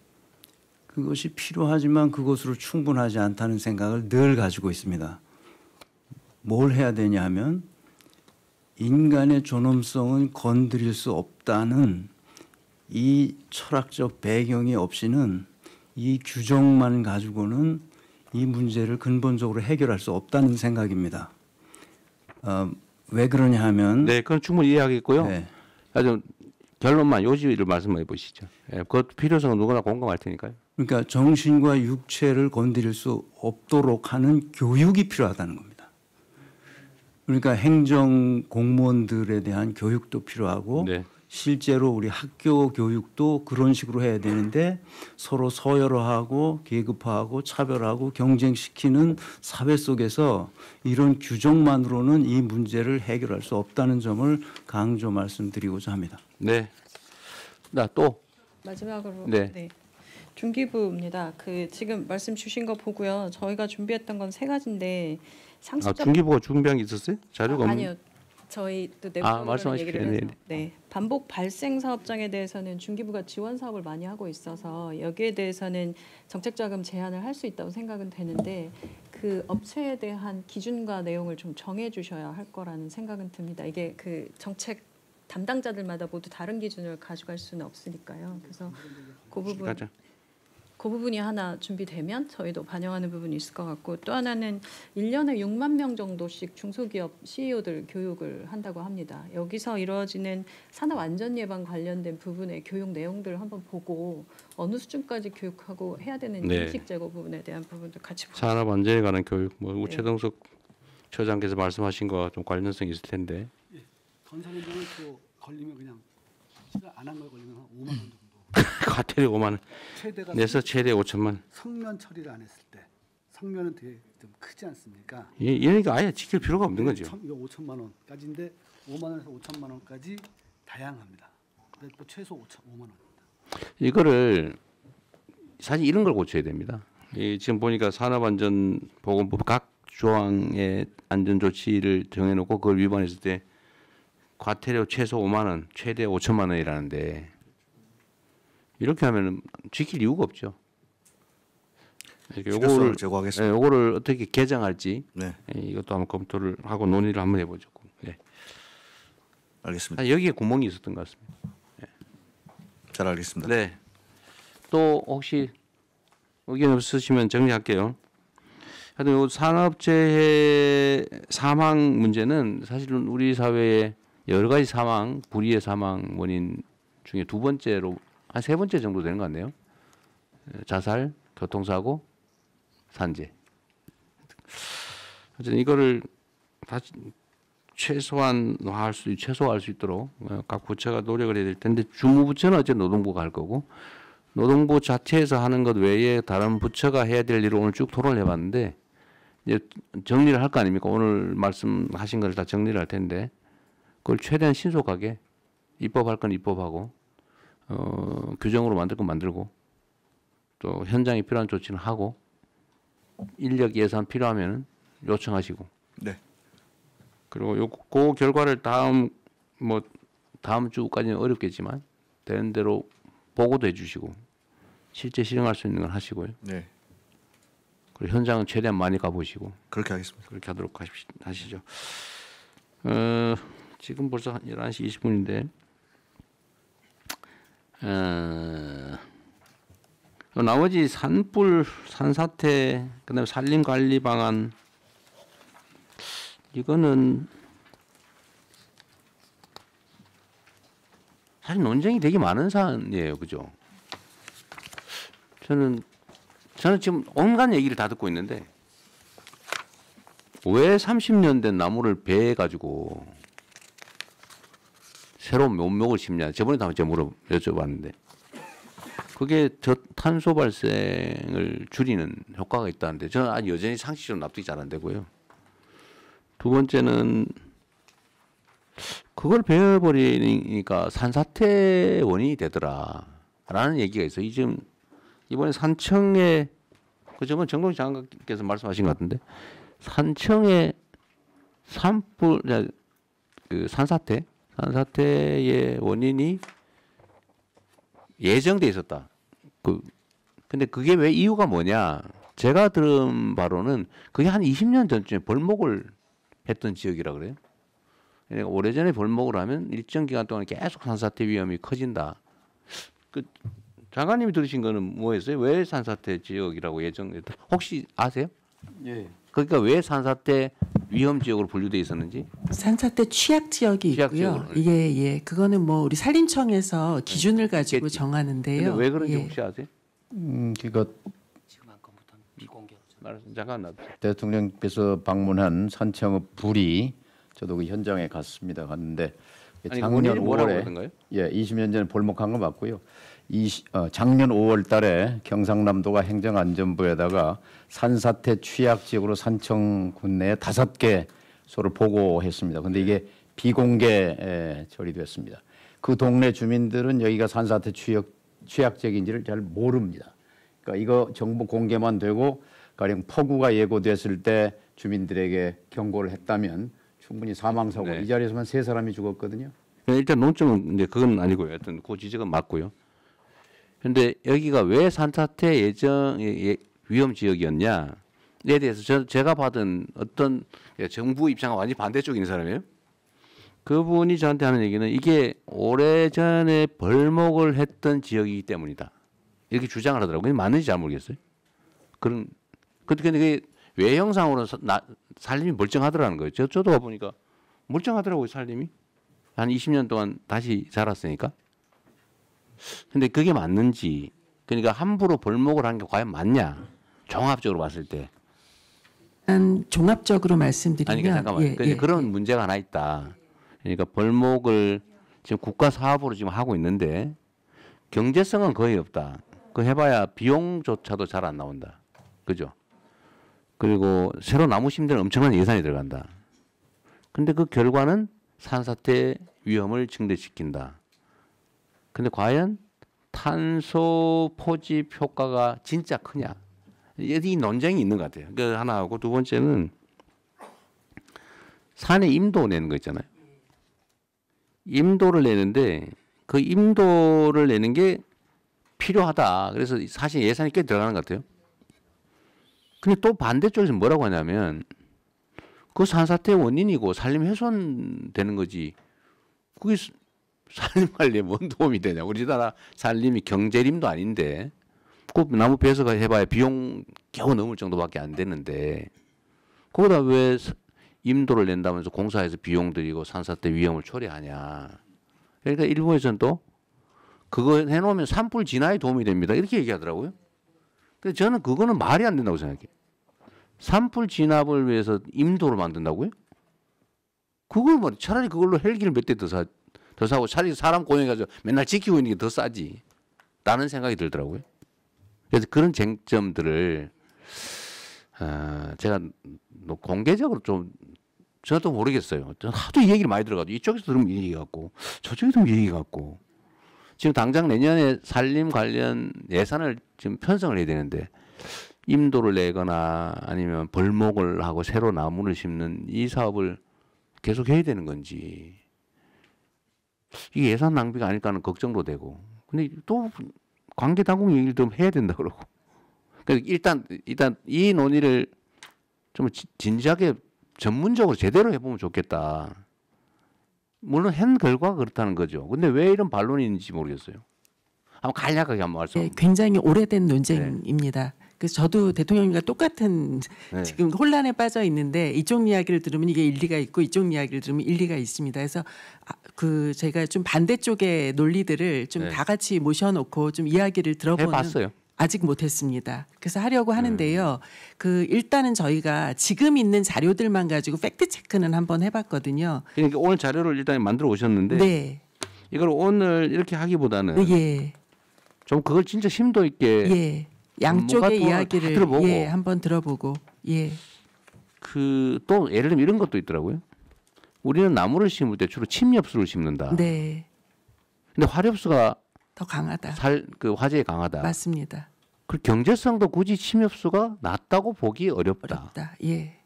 그것이 필요하지만 그것으로 충분하지 않다는 생각을 늘 가지고 있습니다. 뭘 해야 되냐 하면 인간의 존엄성은 건드릴 수 없다는 이 철학적 배경이 없이는 이 규정만 가지고는 이 문제를 근본적으로 해결할 수 없다는 생각입니다. 왜 그러냐 하면 네, 그건 충분히 이해하겠고요. 네. 아주 결론만 요지를 말씀해 보시죠. 네, 그 필요성은 누구나 공감할 테니까요. 그러니까 정신과 육체를 건드릴 수 없도록 하는 교육이 필요하다는 겁니다. 그러니까 행정 공무원들에 대한 교육도 필요하고 네. 실제로 우리 학교 교육도 그런 식으로 해야 되는데 서로 서열화하고 계급화하고 차별하고 경쟁시키는 사회 속에서 이런 규정만으로는 이 문제를 해결할 수 없다는 점을 강조 말씀드리고자 합니다. 네. 나 또 마지막으로 네. 네. 중기부입니다. 그 지금 말씀 주신 거 보고요. 저희가 준비했던 건 3가지인데 상습적 중기부가 준비한 게 있었어요? 자료가 없는. 아니요. 저희 또 내부적으로 말씀하십시오. 얘기를 해서 네. 네. 반복 발생 사업장에 대해서는 중기부가 지원 사업을 많이 하고 있어서 여기에 대해서는 정책 자금 제한을 할 수 있다고 생각은 되는데 그 업체에 대한 기준과 내용을 좀 정해 주셔야 할 거라는 생각은 듭니다. 이게 그 정책 담당자들마다 모두 다른 기준을 가져갈 수는 없으니까요. 그래서 그 부분이 하나 준비되면 저희도 반영하는 부분이 있을 것 같고 또 하나는 1년에 6만 명 정도씩 중소기업 CEO들 교육을 한다고 합니다. 여기서 이루어지는 산업 안전 예방 관련된 부분의 교육 내용들을 한번 보고 어느 수준까지 교육하고 해야 되는 네. 인식 제고 부분에 대한 부분도 같이 보고 산업 안전에 관한 교육, 뭐 네. 최동석 처장께서 말씀하신 거와 좀 관련성이 있을 텐데. 건설운동을 또 걸리면 그냥 시간 안 한 걸 걸리면 한 5만 원 정도. 과태료 5만 원 최대가 내서 최대 5천만 원. 성면 처리를 안 했을 때 성면은 되게 좀 크지 않습니까? 얘네가 아예 지킬 필요가 없는 거죠. 이거 5천만 원까지인데 5만 원에서 5천만 원까지 다양합니다. 근데 또 최소 5만 원. 이거를 사실 이런 걸 고쳐야 됩니다. 지금 보니까 산업안전보건법 각 조항의 안전 조치를 정해놓고 그걸 위반했을 때 과태료 최소 5만 원, 최대 5천만 원이라는데 이렇게 하면은 지킬 이유가 없죠. 필요성을 제고하겠습니다. 요거를 어떻게 개정할지 네. 이것도 한번 검토를 하고 논의를 한번 해보죠. 네. 알겠습니다. 여기에 구멍이 있었던 것 같습니다. 네. 잘 알겠습니다. 네. 또 혹시 의견 없으시면 정리할게요. 하여튼 요 산업재해 사망 문제는 사실은 우리 사회의 여러 가지 사망, 불의의 사망 원인 중에 두 번째로 한 세 번째 정도 되는 것 같네요. 자살, 교통사고, 산재. 하여튼 이거를 다시 최소화할 수 있도록 각 부처가 노력을 해야 될 텐데 주무부처는 어쨌든 노동부가 할 거고 노동부 자체에서 하는 것 외에 다른 부처가 해야 될 일을 오늘 쭉 토론을 해봤는데 이제 정리를 할 거 아닙니까? 오늘 말씀하신 걸 다 정리를 할 텐데 그걸 최대한 신속하게 입법할 건 입법하고 규정으로 만들 건 만들고 또 현장에 필요한 조치는 하고 인력 예산 필요하면 요청하시고 네. 그리고 그 결과를 다음 주까지는 어렵겠지만 되는 대로 보고도 해주시고 실제 실행할 수 있는 건 하시고요. 네. 그리고 현장은 최대한 많이 가보시고 그렇게 하겠습니다. 그렇게 하도록 하시죠. 지금 벌써 11시 20분인데 나머지 산불, 산사태, 그다음에 산림 관리 방안 이거는 사실 논쟁이 되게 많은 사안이에요, 그죠? 저는 지금 온갖 얘기를 다 듣고 있는데 왜 30년 된 나무를 베해 가지고 새로운 묘목을 심냐? 저번에도 한번 제가 여쭤봤는데 그게 탄소 발생을 줄이는 효과가 있다는데 저는 아직 여전히 상식적으로 납득이 잘 안 되고요. 두 번째는 그걸 베어버리니까 산사태 원인이 되더라라는 얘기가 있어요. 지금 이번에 산청에 그 저번 정동식 장관께서 말씀하신 것 같은데 산청에 산불 그 산사태의 원인이 예정돼 있었다. 근데 그게 왜 이유가 뭐냐? 제가 들은 바로는 그게 한 20년 전쯤에 벌목을 했던 지역이라 그래요. 그러니까 오래전에 벌목을 하면 일정 기간 동안 계속 산사태 위험이 커진다. 그 장관님이 들으신 거는 뭐였어요? 왜 산사태 지역이라고 예정했다? 혹시 아세요? 예. 그러니까 왜 산사태 위험 지역으로 분류돼 있었는지? 산사태 취약 지역이 있고요. 이게 그거는 뭐 우리 산림청에서 기준을 가지고 정하는데요. 근데 왜 그런지 혹시 아세요? 그러니까 잠깐 나 대통령께서 방문한 산청의 불이 저도 그 현장에 갔는데 아니, 작년 뭐라고 5월에 하던가요? 20년 전에 볼목한 거 맞고요. 작년 5월달에 경상남도가 행정안전부에다가 산사태 취약 지역으로 산청군 내에 5개소를 보고했습니다. 그런데 이게 비공개 처리됐습니다. 그 동네 주민들은 여기가 산사태 취약 지역인지를 잘 모릅니다. 그러니까 이거 정보 공개만 되고 가령 폭우가 예고됐을 때 주민들에게 경고를 했다면 충분히 사망사고 이 자리에서만 3사람이 죽었거든요. 일단 논점은 이제 그건 아니고요. 하여튼 그 지적은 맞고요. 그런데 여기가 왜 산사태 예정 위험 지역이었냐에 대해서 제가 받은 어떤 정부 입장과 완전히 반대쪽인 사람이에요. 그분이 저한테 하는 얘기는 이게 오래전에 벌목을 했던 지역이기 때문이다. 이렇게 주장을 하더라고요. 맞는지 잘 모르겠어요. 근데 그게 외형상으로는 살림이 멀쩡하더라는 거예요. 저도 와보니까 멀쩡하더라고요, 살림이. 한 20년 동안 다시 자랐으니까. 근데 그게 맞는지, 그러니까 함부로 벌목을 한 게 과연 맞냐? 종합적으로 봤을 때. 종합적으로 말씀드리면. 아니, 그러니까 잠깐만. 그런 문제가 하나 있다. 그러니까 벌목을 지금 국가 사업으로 지금 하고 있는데 경제성은 거의 없다. 그 해봐야 비용조차도 잘 안 나온다. 그죠? 그리고 새로 나무 심는 데는 엄청난 예산이 들어간다. 근데 그 결과는 산사태 위험을 증대시킨다. 근데 과연 탄소 포집 효과가 진짜 크냐? 이 논쟁이 있는 것 같아요. 그 하나하고 두 번째는 산에 임도 내는 거 있잖아요. 임도를 내는데 그 임도를 내는 게 필요하다. 그래서 사실 예산이 꽤 들어가는 것 같아요. 근데 또 반대쪽에서 뭐라고 하냐면 그 산사태의 원인이고 산림 훼손되는 거지. 그게 산림 관리에 뭔 도움이 되냐. 우리나라 산림이 경제림도 아닌데 꼭 나무 베어서 해봐야 비용 겨우 넘을 정도밖에 안 되는데 거기다 왜 임도를 낸다면서 공사해서 비용 들이고 산사태 위험을 초래하냐. 그러니까 일본에서는 또 그거 해놓으면 산불 진화에 도움이 됩니다. 이렇게 얘기하더라고요. 근데 저는 그거는 말이 안 된다고 생각해요. 산불 진압을 위해서 임도를 만든다고요? 그걸 뭐 차라리 그걸로 헬기를 몇 대 더 사고 차라리 사람 고용해가지고 맨날 지키고 있는 게 더 싸지. 라는 생각이 들더라고요. 그래서 그런 쟁점들을 제가 공개적으로 좀 저도 모르겠어요. 하도 이 얘기를 많이 들어가지고 이쪽에서 들으면 이 얘기 같고 저쪽에서 들으면 이 얘기 같고 지금 당장 내년에 산림 관련 예산을 지금 편성을 해야 되는데 임도를 내거나 아니면 벌목을 하고 새로 나무를 심는 이 사업을 계속 해야 되는 건지 이게 예산 낭비가 아닐까 하는 걱정도 되고 근데 또 관계 당국 얘기를 좀 해야 된다 그러고 그러니까 일단 이 논의를 좀 진지하게 전문적으로 제대로 해보면 좋겠다. 물론 한 결과가 그렇다는 거죠. 근데 왜 이런 반론이 있는지 모르겠어요. 한번 간략하게 한번 말씀. 굉장히 오래된 논쟁입니다. 그래서 저도 대통령님과 똑같은 네. 지금 혼란에 빠져 있는데 이쪽 이야기를 들으면 이게 일리가 있고 이쪽 이야기를 들으면 일리가 있습니다. 그래서 그 제가 좀 반대쪽의 논리들을 좀 네. 다 같이 모셔놓고 좀 이야기를 들어보는 해봤어요. 아직 못했습니다. 그래서 하려고 하는데요. 그 일단은 저희가 지금 있는 자료들만 가지고 팩트 체크는 한번 해봤거든요. 그러니까 오늘 자료를 일단 만들어 오셨는데 네. 이걸 오늘 이렇게 하기보다는 예. 좀 그걸 진짜 심도 있게 예. 양쪽의 이야기를 들어보고 예, 한번 들어보고 예. 그 또 예를 들면 이런 것도 있더라고요. 우리는 나무를 심을 때 주로 침엽수를 심는다. 네. 근데 화렵수가 더 강하다. 그 화재에 강하다. 맞습니다. 그 경제성도 굳이 침엽수가 낮다고 보기 어렵다. 예.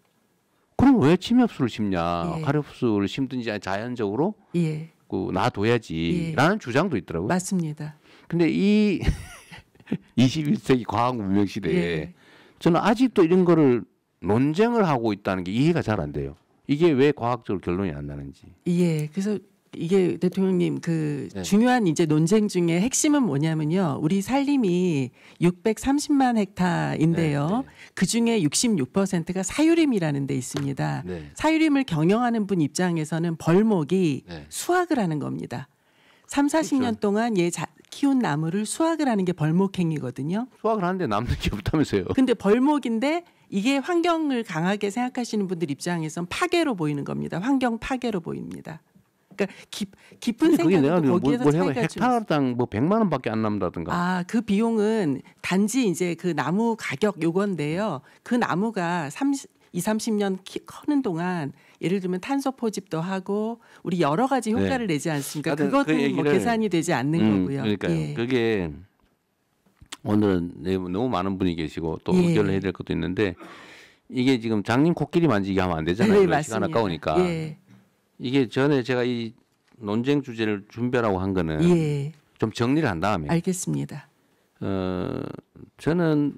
그럼 왜 침엽수를 심냐? 예. 화렵수를 심든지 자연적으로 예. 그 놔둬야지라는 주장도 있더라고요. 맞습니다. 근데 이 21세기 과학 문명 시대에 예. 저는 아직도 이런 거를 논쟁을 하고 있다는 게 이해가 잘 안 돼요. 이게 왜 과학적으로 결론이 안 나는지. 예. 그래서 이게 대통령님 그 네. 중요한 이제 논쟁 중에 핵심은 뭐냐면요. 우리 산림이 630만 헥타인데요. 그 중에 66%가 사유림이라는 데 있습니다. 네. 사유림을 경영하는 분 입장에서는 벌목이 네. 수확을 하는 겁니다. 3, 40년 동안 키운 나무를 수확을 하는 게 벌목행위거든요. 수확을 하는데 남는 게 없다면서요. 근데 벌목인데 이게 환경을 강하게 생각하시는 분들 입장에선 파괴로 보이는 겁니다. 환경 파괴로 보입니다. 그러니까 깊은 그게 내가 생각도 거기에서 뭘 해봐 차이가 좀 헥타르당 뭐 100만 원밖에 안 남다든가. 아, 그 비용은 단지 이제 그 나무 가격 요건데요. 그 나무가 30년 커는 동안 예를 들면 탄소 포집도 하고 우리 여러 가지 효과를 네. 내지 않습니까? 하여튼 그것도 그 뭐 얘기를- 계산이 되지 않는 거고요. 그러니까요. 예. 그게 오늘은 너무 많은 분이 계시고 또 예. 의견을 해야 될 것도 있는데 이게 지금 장님 코끼리 만지기 하면 안 되잖아요. 네, 그런 시간 맞습니다. 아까우니까. 예. 이게 전에 제가 이 논쟁 주제를 준비하라고 한 거는 예. 좀 정리를 한 다음에 알겠습니다. 저는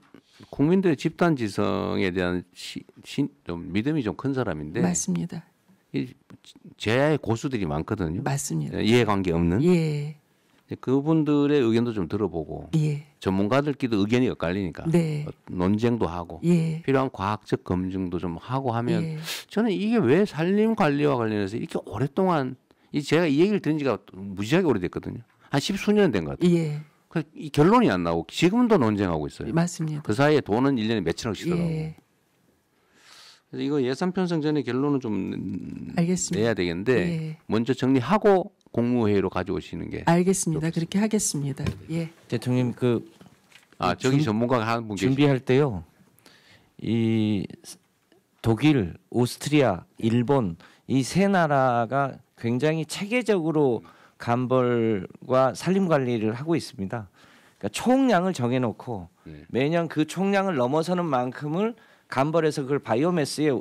국민들의 집단 지성에 대한 좀 믿음이 좀 큰 사람인데 맞습니다. 이 제야의 고수들이 많거든요. 맞습니다. 이해관계 없는. 예. 그분들의 의견도 좀 들어보고 예. 전문가들끼리도 의견이 엇갈리니까 네. 논쟁도 하고 예. 필요한 과학적 검증도 좀 하고 하면 예. 저는 이게 왜 산림 관리와 관련해서 이렇게 오랫동안 제가 이 얘기를 들은 지가 무지하게 오래됐거든요. 한 10수년 된 것 같아요. 예. 이 결론이 안 나오고 지금도 논쟁하고 있어요. 맞습니다. 그 사이에 돈은 1년에 몇천억씩 들어가고. 예. 그래서 이거 예산 편성 전에 결론을 좀 알겠습니다. 내야 되겠는데 예. 먼저 정리하고 국무회의로 가져오시는 게. 알겠습니다. 그렇게 하겠습니다. 예. 대통령 저기 전문가가 한 분 준비할 때요. 이 독일, 오스트리아, 일본 이 세 나라가 굉장히 체계적으로 감벌과 산림 관리를 하고 있습니다. 그러니까 총량을 정해놓고 매년 그 총량을 넘어서는 만큼을 감벌해서 그걸 바이오매스의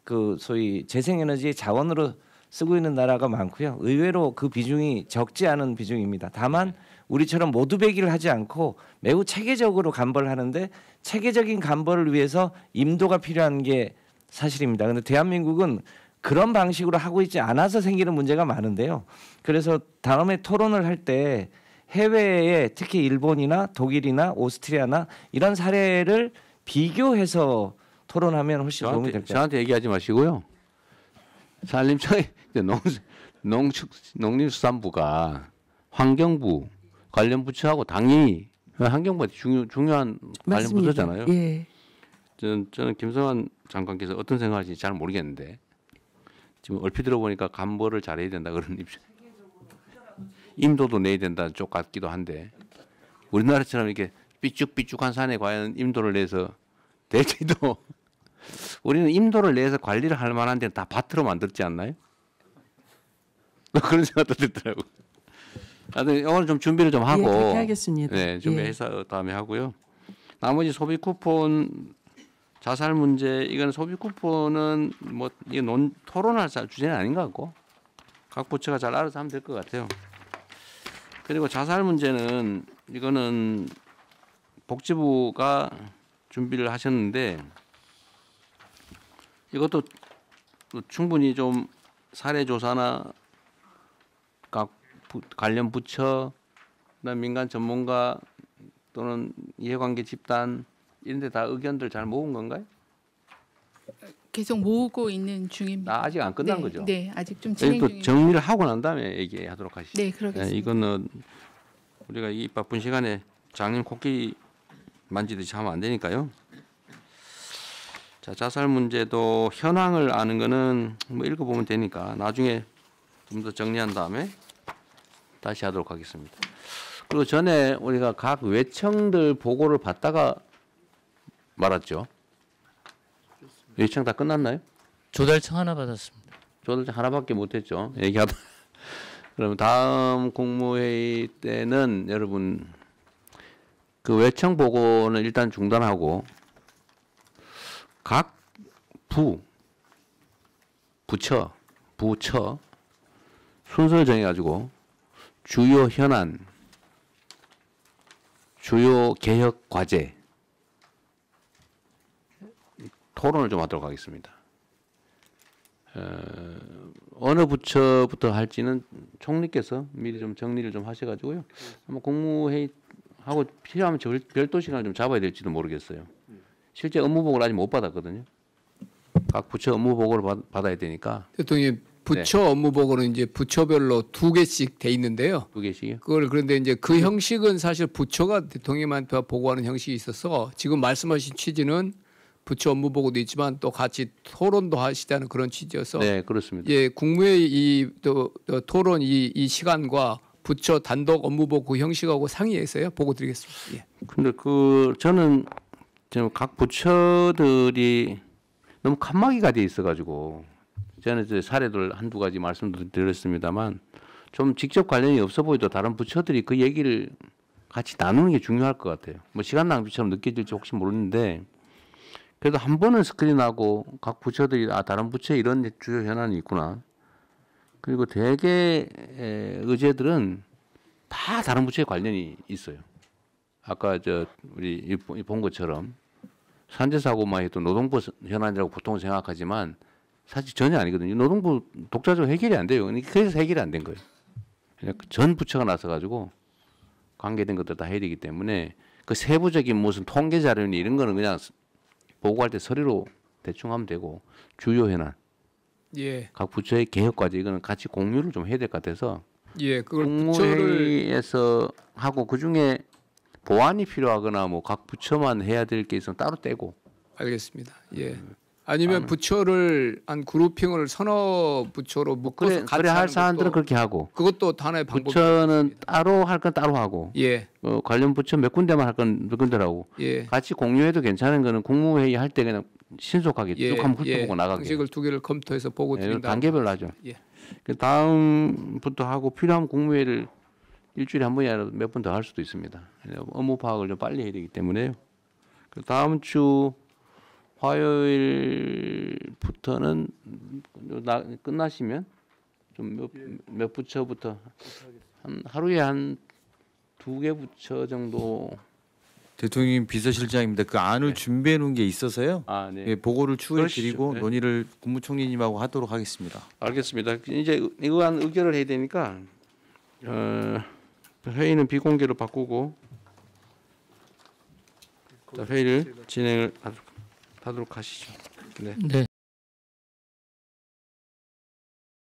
그 소위 재생에너지의 자원으로 쓰고 있는 나라가 많고요. 의외로 그 비중이 적지 않은 비중입니다. 다만 우리처럼 모두 배기를 하지 않고 매우 체계적으로 감벌하는데 체계적인 감벌을 위해서 임도가 필요한 게 사실입니다. 그런데 대한민국은 그런 방식으로 하고 있지 않아서 생기는 문제가 많은데요. 그래서 다음에 토론을 할 때 해외에 특히 일본이나 독일이나 오스트리아나 이런 사례를 비교해서 토론하면 훨씬 도움이 될 것 같아요. 저한테 얘기하지 마시고요. 산림청에 농림수산부가 환경부 관련 부처하고 당연히 환경부가 중요한 관련 맞습니다. 부처잖아요. 예. 저는 김성환 장관께서 어떤 생각하시는지 잘 모르겠는데 지금 얼핏 들어보니까 감벌을 잘해야 된다 그런 입장. 임도도 내야 된다는 쪽 같기도 한데 우리나라처럼 이렇게 삐쭉삐쭉한 산에 과연 임도를 내서 될지도 우리는 임도를 내서 관리를 할 만한 데는 다 밭으로 만들지 않나요? 그런 생각도 들더라고. 하여튼 오늘 좀 준비를 좀 하고 그렇게 하겠습니다. 네, 준비해서 다음에 하고요. 나머지 소비 쿠폰 자살 문제 이건 소비 쿠폰은 뭐 이게 토론할 주제는 아닌 것 같고 각 부처가 잘 알아서 하면 될 것 같아요. 그리고 자살 문제는 이거는 복지부가 준비를 하셨는데 이것도 충분히 좀 사례 조사나 각 관련 부처, 민간 전문가 또는 이해관계 집단 이런데 다 의견들 잘 모은 건가요? 계속 모으고 있는 중입니다. 아직 안 끝난 네, 거죠? 네, 아직 좀 진행 또 중입니다. 정리를 하고 난 다음에 얘기하도록 하시죠. 네, 그러겠습니다. 이거는 우리가 이 바쁜 시간에 장님 코끼리 만지듯이 하면 안 되니까요. 자, 자살 문제도 현황을 아는 거는 뭐 읽어보면 되니까 나중에 좀 더 정리한 다음에 다시 하도록 하겠습니다. 그리고 전에 우리가 각 외청들 보고를 받다가 말았죠. 외청 다 끝났나요? 조달청 하나 받았습니다. 조달청 하나밖에 못했죠. 얘기하다. 그러면 다음 국무회의 때는 여러분 그 외청 보고는 일단 중단하고 각 부처 순서를 정해가지고 주요 현안, 주요 개혁 과제 토론을 좀 하도록 하겠습니다. 어느 부처부터 할지는 총리께서 미리 좀 정리를 좀 하셔가지고요. 아마 국무회의 하고 필요하면 별도 시간을 좀 잡아야 될지도 모르겠어요. 실제 업무 보고를 아직 못 받았거든요. 각 부처 업무 보고를 받아야 되니까. 대통령 부처 업무 보고는 이제 부처별로 2개씩 돼 있는데요. 2개씩이요? 그걸 그런데 이제 그 형식은 사실 부처가 대통령한테 보고하는 형식이 있어서 지금 말씀하신 취지는 부처 업무 보고도 있지만 또 같이 토론도 하시자는 그런 취지여서. 네, 그렇습니다. 예, 국무회의 또 토론 이 시간과 부처 단독 업무 보고 형식하고 상의해서요 보고 드리겠습니다. 예. 근데 저는 지금 각 부처들이 너무 칸막이가 돼 있어가지고 저는 이제 사례들 한두 가지 말씀드렸습니다만 좀 직접 관련이 없어 보이도 다른 부처들이 그 얘기를 같이 나누는 게 중요할 것 같아요. 뭐 시간 낭비처럼 느껴질지 혹시 모르는데 그래도 한 번은 스크린하고 각 부처들이 다른 부처에 이런 주요 현안이 있구나. 그리고 대개 의제들은 다 다른 부처에 관련이 있어요. 아까 우리 본 것처럼 산재 사고만 해도 노동부 현안이라고 보통 생각하지만 사실 전혀 아니거든요. 노동부 독자적으로 해결이 안 돼요. 그래서 해결이 안 된 거예요. 전 부처가 나서 가지고 관계된 것들 다 해야 되기 때문에 그 세부적인 무슨 통계 자료니 이런 거는 그냥 보고할 때 서류로 대충 하면 되고 주요 현안, 예, 각 부처의 개혁 과제 이거는 같이 공유를 좀 해야 될 것 같아서 예, 그걸 국무회의에서 하고 그 중에 보완이 필요하거나 뭐 각 부처만 해야 될 게 있으면 따로 떼고. 알겠습니다. 예. 아니면 부처를 한 그룹핑을 서너 부처로 묶어서 같이 그래 할 하는 사안들은 것도 그렇게 하고. 그것도 하나의 방법. 부처는 따로 할 건 따로 하고. 예. 관련 부처 몇 군데만 할 건 몇 군데로 하고. 예. 같이 공유해도 괜찮은 거는 국무회의 할 때 그냥 신속하게 쭉 한번 훑어보고 나가게. 방식을 2개를 검토해서 보고 드린다. 단계별로 하죠. 예. 그 다음부터 하고 필요하면 국무회의를 일주일에 한 번이라도 몇 번 더 할 수도 있습니다. 업무 파악을 좀 빨리 해야 되기 때문에요. 그 다음 주 화요일부터는 끝나시면 좀 몇 부처부터 하루에 한 2개 부처 정도. 대통령 비서실장입니다. 그 안을 준비해 놓은 게 있어서요. 네. 예, 보고를 추후에 드리고 네. 논의를 국무총리님하고 하도록 하겠습니다. 알겠습니다. 이제 이거한 의결을 해야 되니까 회의는 비공개로 바꾸고 회의를 진행을 하도록 하시죠. 네.